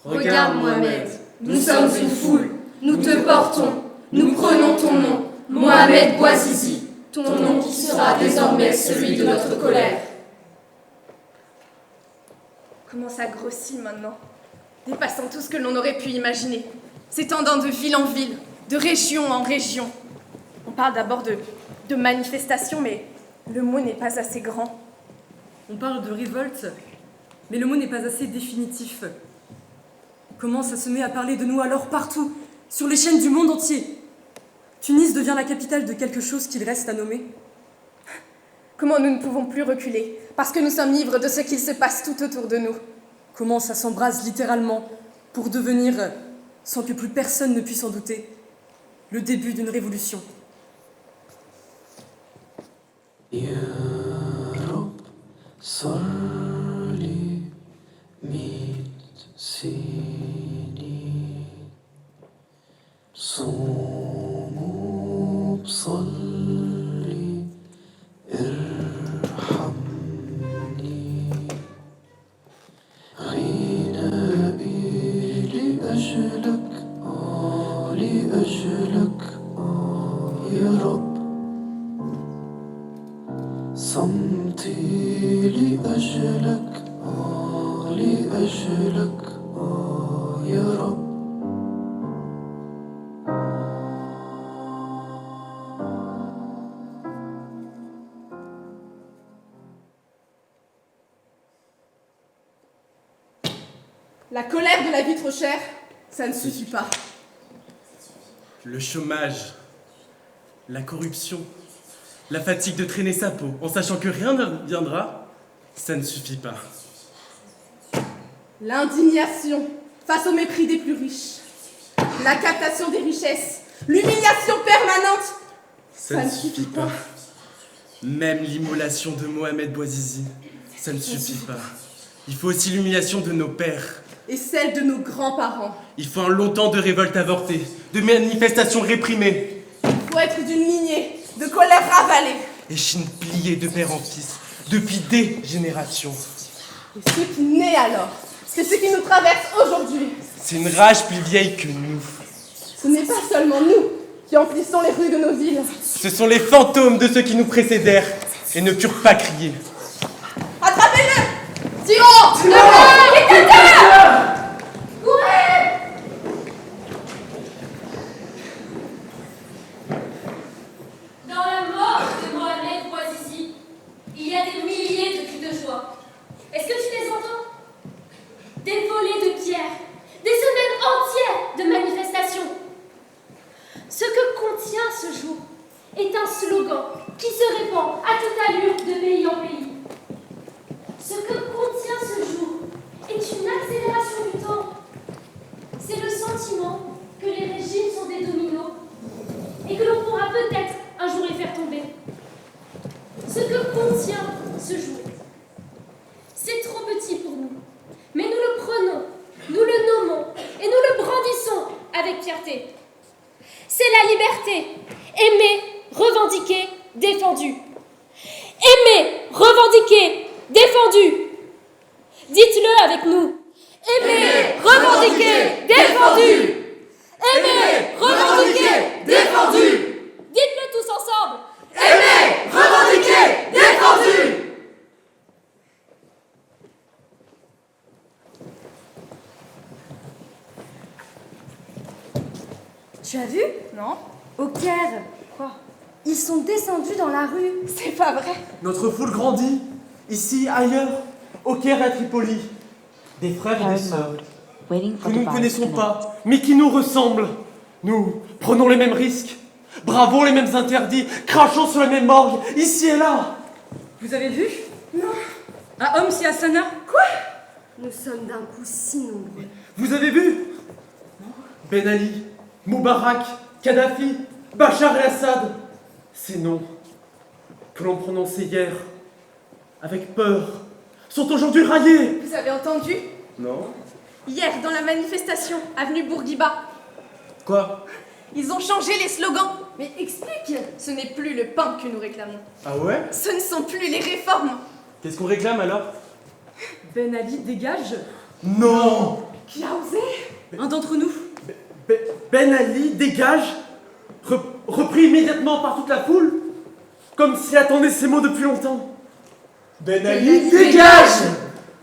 Speaker 15: Regarde,
Speaker 14: Mohamed, nous sommes une foule. Nous te portons. Nous prenons ton nom, Mohamed Bouazizi. Ton nom qui sera désormais celui de notre colère.
Speaker 10: Comment ça grossit maintenant, dépassant tout ce que l'on aurait pu imaginer, s'étendant de ville en ville, de région en région. On parle d'abord de manifestation, mais le mot n'est pas assez grand.
Speaker 13: On parle de révolte, mais le mot n'est pas assez définitif. Commence à se met à parler de nous alors partout, sur les chaînes du monde entier. Tunis devient la capitale de quelque chose qu'il reste à nommer.
Speaker 10: Comment nous ne pouvons plus reculer, parce que nous sommes ivres de ce qu'il se passe tout autour de nous.
Speaker 13: Comment ça s'embrase littéralement pour devenir, sans que plus personne ne puisse en douter, le début d'une révolution.
Speaker 17: صوموا بصلي ارحمني غنائي لأجلك لأجلك يا رب صمتي لأجلك لأجلك يا رب
Speaker 8: La colère de la vie trop chère, ça ne suffit pas.
Speaker 18: Le chômage, la corruption, la fatigue de traîner sa peau en sachant que rien ne viendra, ça ne suffit pas.
Speaker 8: L'indignation face au mépris des plus riches, la captation des richesses, l'humiliation permanente,
Speaker 18: ça ne suffit pas. Même l'immolation de Mohamed Bouazizi, ça ne suffit pas. Il faut aussi l'humiliation de nos pères.
Speaker 8: Et celle de nos grands-parents.
Speaker 18: Il faut un long temps de révolte avortée, de manifestations réprimées.
Speaker 8: Il faut être d'une lignée de colère ravalée.
Speaker 18: Et chine pliée de père en fils, depuis des générations.
Speaker 8: Et ce qui naît alors, c'est ce qui nous traverse aujourd'hui.
Speaker 18: C'est une rage plus vieille que nous.
Speaker 8: Ce n'est pas seulement nous qui emplissons les rues de nos villes.
Speaker 18: Ce sont les fantômes de ceux qui nous précédèrent et ne purent pas crier.
Speaker 8: Attrapez-le! Tyrans! Dictateurs! Courez!
Speaker 19: Dans la mort de Mohamed Bouazizi, il y a des milliers de cris de joie. Est-ce que tu les entends? Des volées de pierres, des semaines entières de manifestations. Ce que contient ce jour est un slogan qui se répand à toute allure de pays en pays. Ce que contient ce jour est une accélération du temps. C'est le sentiment que les régimes sont des dominos et que l'on pourra peut-être un jour les faire tomber. Ce que contient ce jour, c'est trop petit pour nous, mais nous le prenons, nous le nommons et nous le brandissons avec fierté. C'est la liberté, aimer, revendiquer, défendu. Aimer, revendiquer, défendu. Dites-le avec nous. Aimer, revendiquer, défendu. Aimer, revendiquer, défendu. Dites-le tous ensemble. Aimer, revendiquer, défendu.
Speaker 14: Tu as vu? Non. Au Caire. Quoi? Ils sont descendus dans la rue.
Speaker 19: C'est pas vrai.
Speaker 18: Notre foule grandit, ici, ailleurs, au Caire et à Tripoli. Des frères et des sœurs que nous ne connaissons pas, mais qui nous ressemblent. Nous prenons les mêmes risques, bravons les mêmes interdits, crachons sur les mêmes morgues, ici et là.
Speaker 13: Vous avez vu?
Speaker 14: Non.
Speaker 13: À Homs et à Sanaa?
Speaker 14: Quoi? Nous sommes d'un coup si nombreux.
Speaker 18: Vous avez vu? Ben Ali, Moubarak, Kadhafi, Bachar el-Assad. Ces noms que l'on prononçait hier avec peur sont aujourd'hui raillés.
Speaker 8: Vous avez entendu?
Speaker 18: Non.
Speaker 8: Hier, dans la manifestation, avenue Bourguiba,
Speaker 18: Quoi?
Speaker 8: ils ont changé les slogans.
Speaker 14: Mais explique!
Speaker 8: Ce n'est plus le pain que nous réclamons.
Speaker 18: Ah ouais?
Speaker 8: Ce ne sont plus les réformes.
Speaker 18: Qu'est-ce qu'on réclame alors?
Speaker 13: Ben Ali, dégage!
Speaker 18: Non!
Speaker 8: Qui a osé?
Speaker 13: Un d'entre nous.
Speaker 18: Ben Ali, dégage! Repris immédiatement par toute la foule, comme s'il attendait ces mots depuis longtemps. Ben Ali, dégage!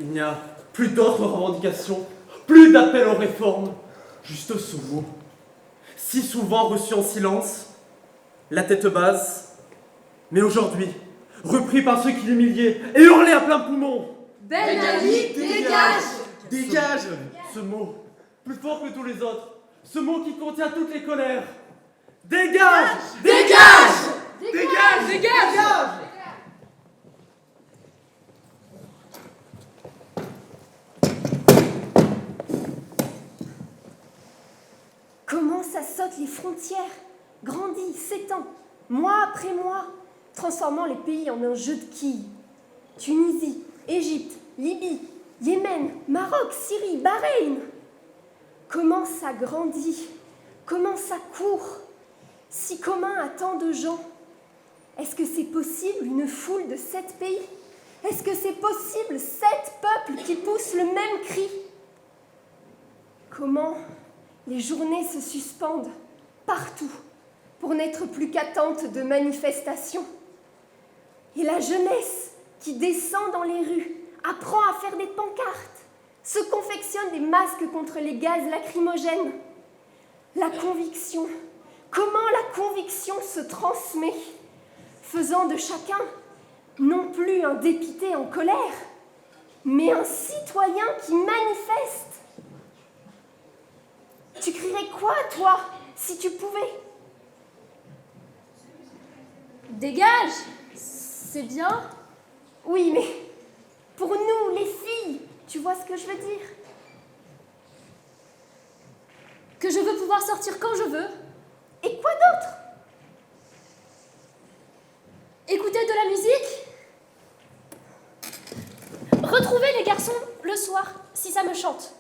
Speaker 18: Il n'y a plus d'autres revendications, plus d'appel aux réformes, juste ce mot, si souvent reçu en silence, la tête basse, mais aujourd'hui, repris par ceux qui l'humiliaient et hurlés à plein poumon.
Speaker 14: Ben Ali, dégage!
Speaker 18: Dégage! Ce mot, plus fort que tous les autres, ce mot qui contient toutes les colères. Dégage! Dégage! Dégage! Dégage!
Speaker 14: Comment ça saute les frontières, grandit, s'étend, mois après mois, transformant les pays en un jeu de quilles. Tunisie, Égypte, Libye, Yémen, Maroc, Syrie, Bahreïn. Comment ça grandit, comment ça court, si commun à tant de gens. Est-ce que c'est possible une foule de 7 pays? Est-ce que c'est possible 7 peuples qui poussent le même cri? Comment les journées se suspendent partout pour n'être plus qu'attente de manifestations. Et la jeunesse qui descend dans les rues, apprend à faire des pancartes, se confectionne des masques contre les gaz lacrymogènes. La conviction, comment la conviction se transmet, faisant de chacun non plus un dépité en colère, mais un citoyen qui manifeste. Tu crierais quoi, toi, si tu pouvais?
Speaker 19: Dégage! C'est bien.
Speaker 14: Oui, mais pour nous, les filles, tu vois ce que je veux dire?
Speaker 19: Que je veux pouvoir sortir quand je veux.
Speaker 14: Et quoi d'autre?
Speaker 19: Écouter de la musique. Retrouver les garçons le soir, si ça me chante.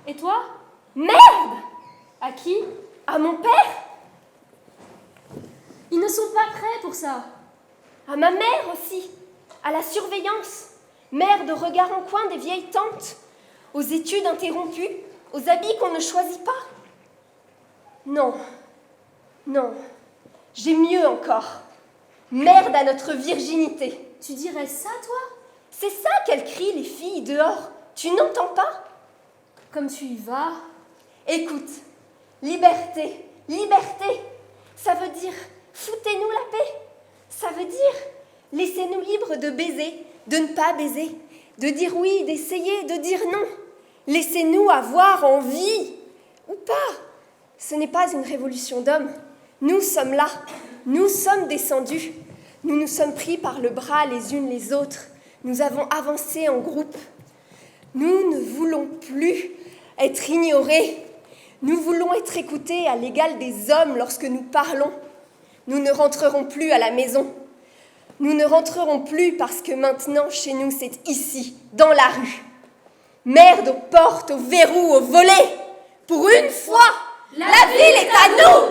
Speaker 19: Et toi?
Speaker 14: Merde!
Speaker 19: À qui?
Speaker 14: À mon père?
Speaker 19: Ils ne sont pas prêts pour ça.
Speaker 14: À ma mère aussi, à la surveillance, mère de regard en coin des vieilles tantes, aux études interrompues, aux habits qu'on ne choisit pas. Non, non, j'ai mieux encore. Merde à notre virginité.
Speaker 19: Tu dirais ça, toi?
Speaker 14: C'est ça qu'elles crient, les filles, dehors. Tu n'entends pas?
Speaker 19: Comme tu y vas.
Speaker 14: Écoute, liberté, liberté, ça veut dire foutez-nous la paix. Ça veut dire laissez-nous libres de baiser, de ne pas baiser, de dire oui, d'essayer, de dire non. Laissez-nous avoir envie, ou pas. Ce n'est pas une révolution d'hommes. Nous sommes là, nous sommes descendus. Nous nous sommes pris par le bras les unes les autres. Nous avons avancé en groupe. Nous ne voulons plus être ignorés. Nous voulons être écoutés à l'égal des hommes lorsque nous parlons. Nous ne rentrerons plus à la maison. Nous ne rentrerons plus parce que maintenant, chez nous, c'est ici, dans la rue. Merde aux portes, aux verrous, aux volets. Pour une fois, la ville est à nous!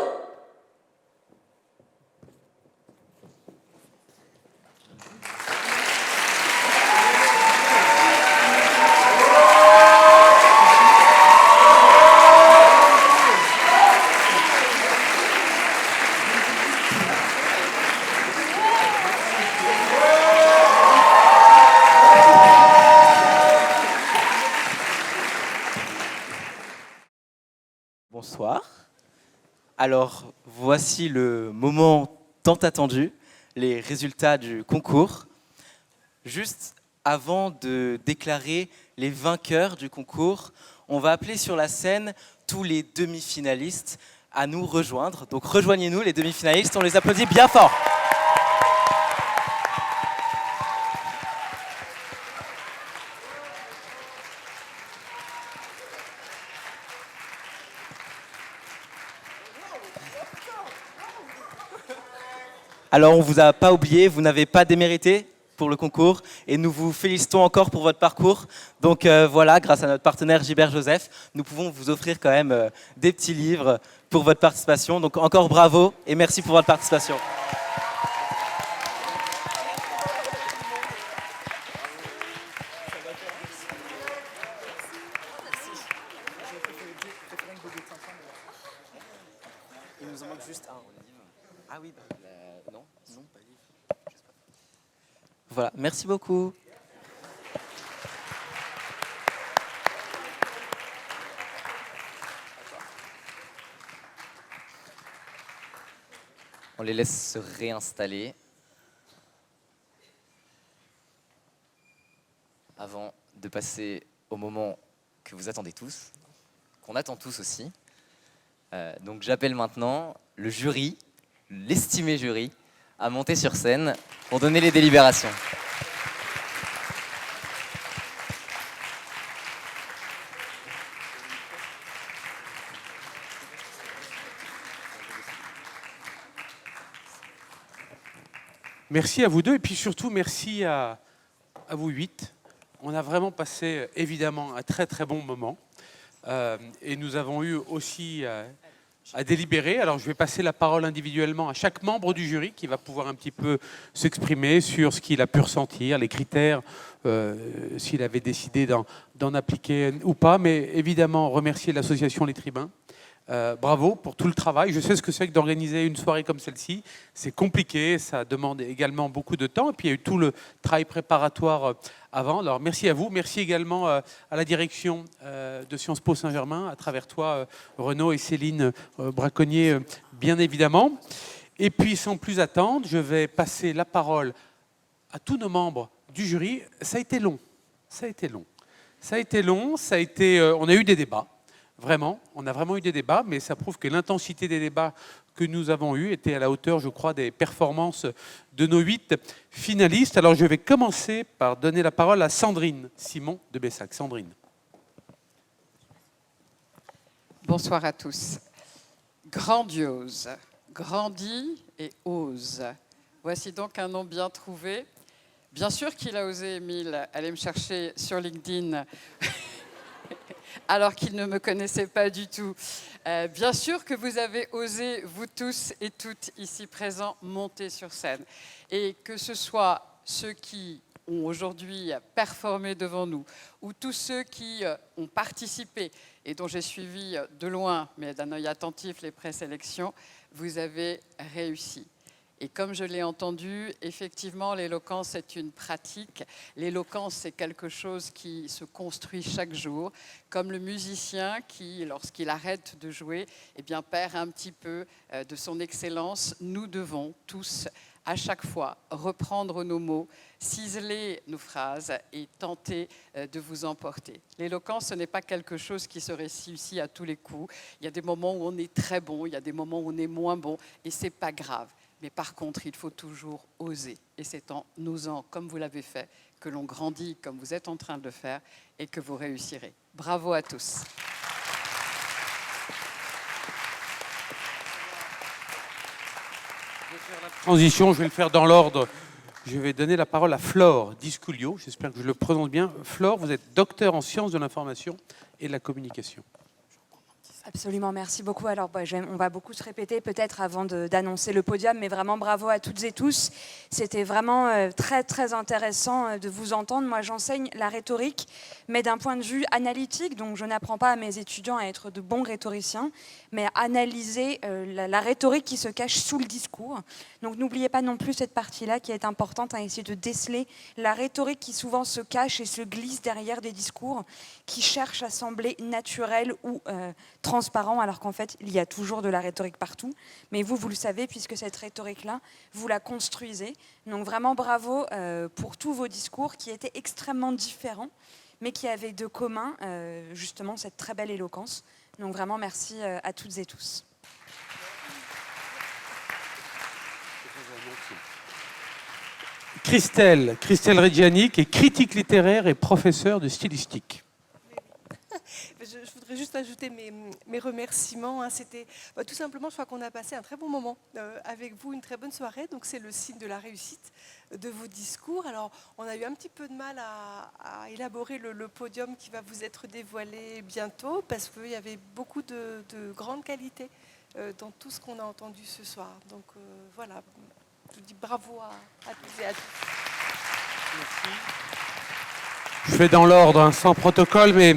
Speaker 4: Bonsoir. Alors, voici le moment tant attendu, les résultats du concours. Juste avant de déclarer les vainqueurs du concours, on va appeler sur la scène tous les demi-finalistes à nous rejoindre. Donc rejoignez-nous les demi-finalistes, on les applaudit bien fort. Alors, on ne vous a pas oublié, vous n'avez pas démérité pour le concours et nous vous félicitons encore pour votre parcours. Donc voilà, grâce à notre partenaire Gilbert Joseph, nous pouvons vous offrir quand même des petits livres pour votre participation. Donc encore bravo et merci pour votre participation. Il nous en manque juste un. Ah oui, non, pas livre. Voilà, merci beaucoup.
Speaker 1: On les laisse se réinstaller avant de passer au moment que vous attendez tous, qu'on attend tous aussi. Donc j'appelle maintenant le jury, l'estimé jury, à monter sur scène pour donner les délibérations.
Speaker 3: Merci à vous deux et puis surtout merci à vous 8. On a vraiment passé évidemment un très très bon moment et nous avons eu aussi à délibérer. Alors je vais passer la parole individuellement à chaque membre du jury qui va pouvoir un petit peu s'exprimer sur ce qu'il a pu ressentir, les critères, s'il avait décidé d'en appliquer ou pas, mais évidemment remercier l'association Les Tribuns. Bravo pour tout le travail. Je sais ce que c'est que d'organiser une soirée comme celle-ci. C'est compliqué, ça demande également beaucoup de temps. Et puis il y a eu tout le travail préparatoire avant. Alors merci à vous. Merci également à la direction de Sciences Po Saint-Germain, à travers toi, Renaud et Céline Braconnier, bien évidemment. Et puis sans plus attendre, je vais passer la parole à tous nos membres du jury. Ça a été long. Ça a été long. Ça a été long. On a eu des débats. Vraiment, on a vraiment eu des débats, mais ça prouve que l'intensité des débats que nous avons eus était à la hauteur, je crois, des performances de nos 8 finalistes. Alors je vais commencer par donner la parole à Sandrine Simon de Bessac. Sandrine.
Speaker 20: Bonsoir à tous. Grandiose, grandit et ose. Voici donc un nom bien trouvé. Bien sûr qu'il a osé, Émile, aller me chercher sur LinkedIn alors qu'il ne me connaissait pas du tout. Bien sûr que vous avez osé, vous tous et toutes ici présents, monter sur scène. Et que ce soit ceux qui ont aujourd'hui performé devant nous, ou tous ceux qui ont participé et dont j'ai suivi de loin, mais d'un œil attentif, les présélections, vous avez réussi. Et comme je l'ai entendu, effectivement, l'éloquence est une pratique. L'éloquence, c'est quelque chose qui se construit chaque jour, comme le musicien qui, lorsqu'il arrête de jouer, eh bien, perd un petit peu de son excellence. Nous devons tous, à chaque fois, reprendre nos mots, ciseler nos phrases et tenter de vous emporter. L'éloquence, ce n'est pas quelque chose qui se réussit à tous les coups. Il y a des moments où on est très bon, il y a des moments où on est moins bon, et ce n'est pas grave. Mais par contre, il faut toujours oser. Et c'est en osant, comme vous l'avez fait, que l'on grandit, comme vous êtes en train de le faire, et que vous réussirez. Bravo à tous.
Speaker 3: Transition, je vais le faire dans l'ordre. Je vais donner la parole à Flore Disculio. J'espère que je le prononce bien. Flore, vous êtes docteur en sciences de l'information et de la communication.
Speaker 21: Absolument, merci beaucoup. Alors, on va beaucoup se répéter peut-être avant d'annoncer le podium, mais vraiment bravo à toutes et tous. C'était vraiment très, très intéressant de vous entendre. Moi, j'enseigne la rhétorique, mais d'un point de vue analytique, donc je n'apprends pas à mes étudiants à être de bons rhétoriciens, mais à analyser la rhétorique qui se cache sous le discours. Donc, n'oubliez pas non plus cette partie-là qui est importante, à essayer de déceler la rhétorique qui souvent se cache et se glisse derrière des discours qui cherchent à sembler naturels ou transparent, alors qu'en fait, il y a toujours de la rhétorique partout. Mais vous le savez, puisque cette rhétorique-là, vous la construisez. Donc vraiment bravo pour tous vos discours qui étaient extrêmement différents, mais qui avaient de commun justement cette très belle éloquence. Donc vraiment merci à toutes et tous.
Speaker 3: Christelle Reggiani, qui est critique littéraire et professeure de stylistique.
Speaker 2: Je voudrais juste ajouter mes remerciements. C'était tout simplement, je crois qu'on a passé un très bon moment avec vous, une très bonne soirée. Donc c'est le signe de la réussite de vos discours. Alors on a eu un petit peu de mal à élaborer le podium qui va vous être dévoilé bientôt parce qu'il y avait beaucoup de grandes qualités dans tout ce qu'on a entendu ce soir. Donc voilà, je vous dis bravo à tous et à toutes.
Speaker 3: Merci. Je fais dans l'ordre, sans protocole, mais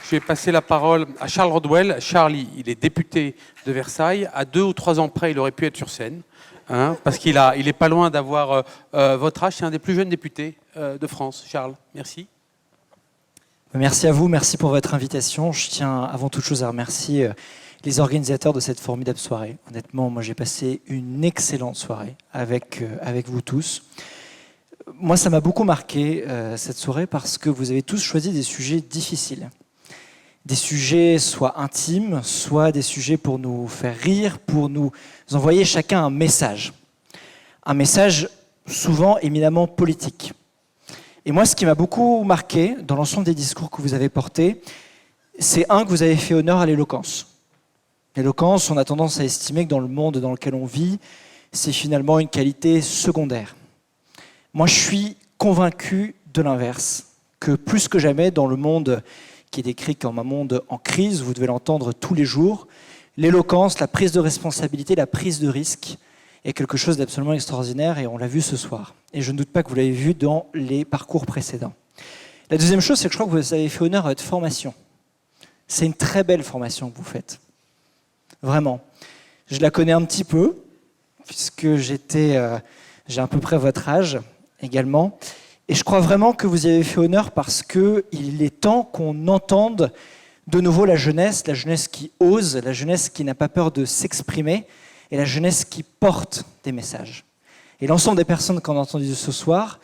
Speaker 3: je vais passer la parole à Charles Rodwell. Charles, il est député de Versailles. À 2 ou 3 ans près, il aurait pu être sur scène, parce qu'il est pas loin d'avoir votre âge. C'est un des plus jeunes députés de France. Charles, merci.
Speaker 22: Merci à vous, merci pour votre invitation. Je tiens avant toute chose à remercier les organisateurs de cette formidable soirée. Honnêtement, moi j'ai passé une excellente soirée avec vous tous. Moi, ça m'a beaucoup marqué cette soirée parce que vous avez tous choisi des sujets difficiles. Des sujets soit intimes, soit des sujets pour nous faire rire, pour nous envoyer chacun un message. Un message souvent éminemment politique. Et moi, ce qui m'a beaucoup marqué dans l'ensemble des discours que vous avez portés, c'est que vous avez fait honneur à l'éloquence. L'éloquence, on a tendance à estimer que dans le monde dans lequel on vit, c'est finalement une qualité secondaire. Moi, je suis convaincu de l'inverse, que plus que jamais, dans le monde qui est décrit comme un monde en crise, vous devez l'entendre tous les jours, l'éloquence, la prise de responsabilité, la prise de risque est quelque chose d'absolument extraordinaire et on l'a vu ce soir. Et je ne doute pas que vous l'avez vu dans les parcours précédents. La deuxième chose, c'est que je crois que vous avez fait honneur à votre formation. C'est une très belle formation que vous faites. Vraiment. Je la connais un petit peu, puisque j'ai à peu près votre âge également. Et je crois vraiment que vous y avez fait honneur parce qu'il est temps qu'on entende de nouveau la jeunesse qui ose, la jeunesse qui n'a pas peur de s'exprimer et la jeunesse qui porte des messages. Et l'ensemble des personnes qu'on a entendues ce soir,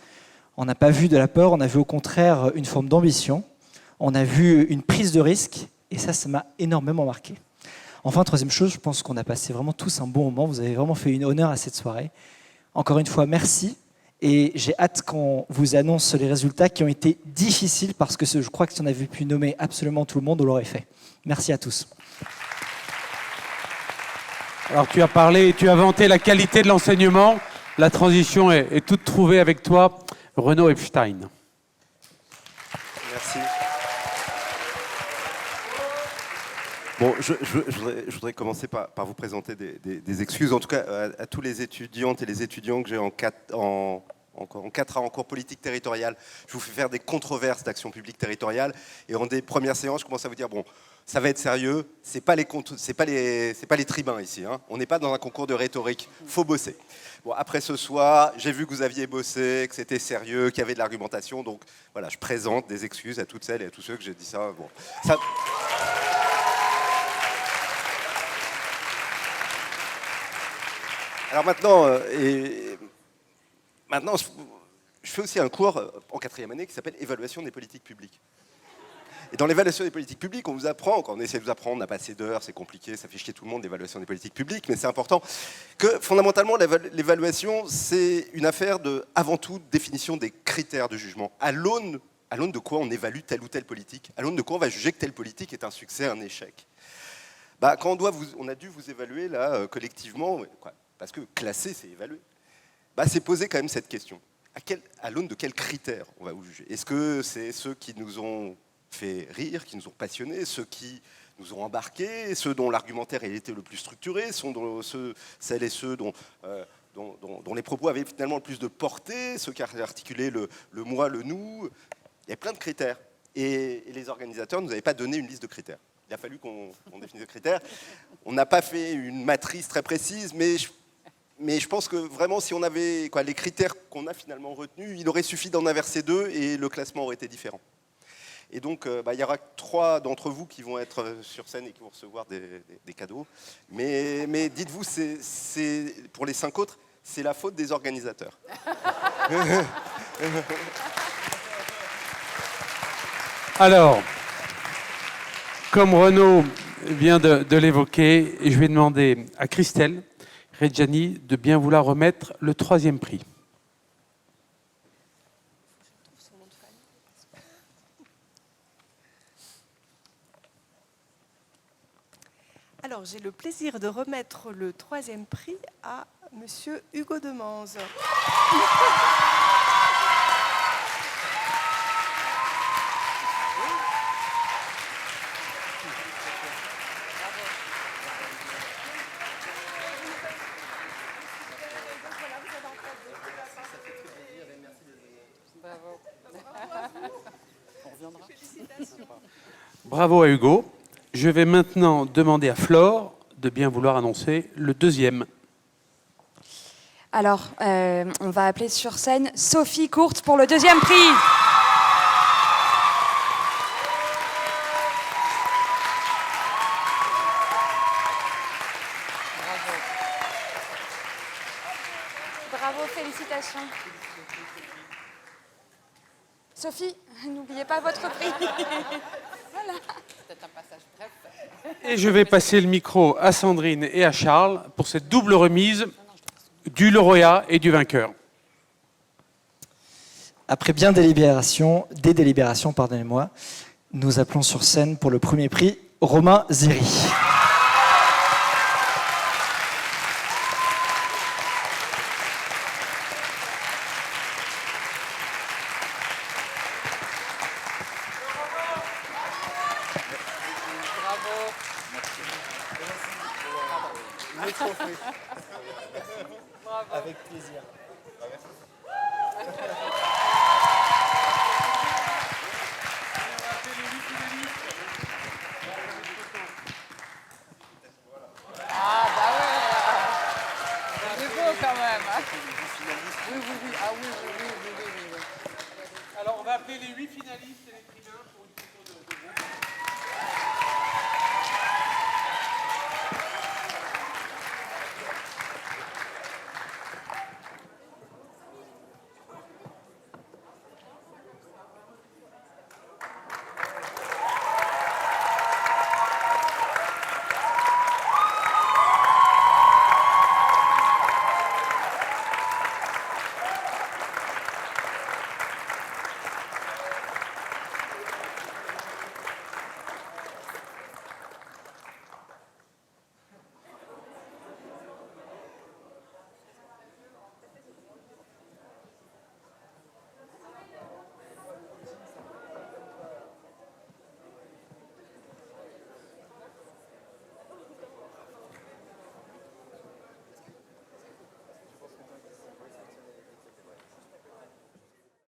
Speaker 22: on n'a pas vu de la peur, on a vu au contraire une forme d'ambition, on a vu une prise de risque et ça m'a énormément marqué. Enfin, troisième chose, je pense qu'on a passé vraiment tous un bon moment, vous avez vraiment fait une honneur à cette soirée. Encore une fois, merci. Et j'ai hâte qu'on vous annonce les résultats qui ont été difficiles parce que je crois que si on avait pu nommer absolument tout le monde, on l'aurait fait. Merci à tous.
Speaker 3: Alors tu as parlé, tu as vanté la qualité de l'enseignement. La transition est toute trouvée avec toi, Renaud Epstein.
Speaker 23: Merci. Bon, je voudrais commencer par vous présenter des excuses, en tout cas à tous les étudiantes et les étudiants que j'ai en 4A en cours politique territoriale. Je vous fais faire des controverses d'action publique territoriale et en des premières séances, je commence à vous dire, bon, ça va être sérieux, c'est pas les tribuns ici, hein. On n'est pas dans un concours de rhétorique, faut bosser. Bon, après ce soir, j'ai vu que vous aviez bossé, que c'était sérieux, qu'il y avait de l'argumentation, donc voilà, je présente des excuses à toutes celles et à tous ceux que j'ai dit ça. Bon, ça... Alors maintenant, je fais aussi un cours en 4e année qui s'appelle Évaluation des politiques publiques. Et dans l'évaluation des politiques publiques, on vous apprend, quand on essaie de vous apprendre, on n'a pas assez d'heures, c'est compliqué, ça fait chier tout le monde, l'évaluation des politiques publiques, mais c'est important, que fondamentalement, l'évaluation, c'est une affaire de, avant tout, définition des critères de jugement. À l'aune de quoi on évalue telle ou telle politique, à l'aune de quoi on va juger que telle politique est un succès, un échec. Bah, quand on a dû vous évaluer là, collectivement, parce que classer, c'est évaluer, bah, c'est poser quand même cette question. À l'aune de quels critères on va vous juger? Est-ce que c'est ceux qui nous ont fait rire, qui nous ont passionnés, ceux qui nous ont embarqués, ceux dont l'argumentaire était le plus structuré, celles et ceux dont les propos avaient finalement le plus de portée, ceux qui articulaient le moi, le nous? Il y a plein de critères. Et les organisateurs ne nous avaient pas donné une liste de critères. Il a fallu qu'on définisse des critères. On n'a pas fait une matrice très précise, mais je pense que vraiment, si on avait les critères qu'on a finalement retenus, il aurait suffi d'en inverser 2 et le classement aurait été différent. Et donc, il y aura 3 d'entre vous qui vont être sur scène et qui vont recevoir des cadeaux. Mais dites-vous, pour les 5 autres, c'est la faute des organisateurs.
Speaker 3: Alors, comme Renaud vient de l'évoquer, je vais demander à Christelle Reggiani de bien vouloir remettre le 3e prix.
Speaker 2: Alors, j'ai le plaisir de remettre le 3e prix à Monsieur Hugo Demanze.
Speaker 3: Bravo à Hugo. Je vais maintenant demander à Flore de bien vouloir annoncer le 2e.
Speaker 21: Alors, on va appeler sur scène Sophie Courte pour le 2e prix. Bravo, félicitations. Sophie, n'oubliez pas votre prix. Voilà. Peut-être un passage bref.
Speaker 3: Et je vais passer le micro à Sandrine et à Charles pour cette double remise du lauréat et du vainqueur.
Speaker 22: Après des délibérations, pardonnez-moi, nous appelons sur scène pour le 1er prix Romain Zéry.
Speaker 17: Avec plaisir.
Speaker 20: Ah bah ouais, c'est beau quand même. Oui. Ah oui.
Speaker 3: Alors on va appeler les 8 finalistes.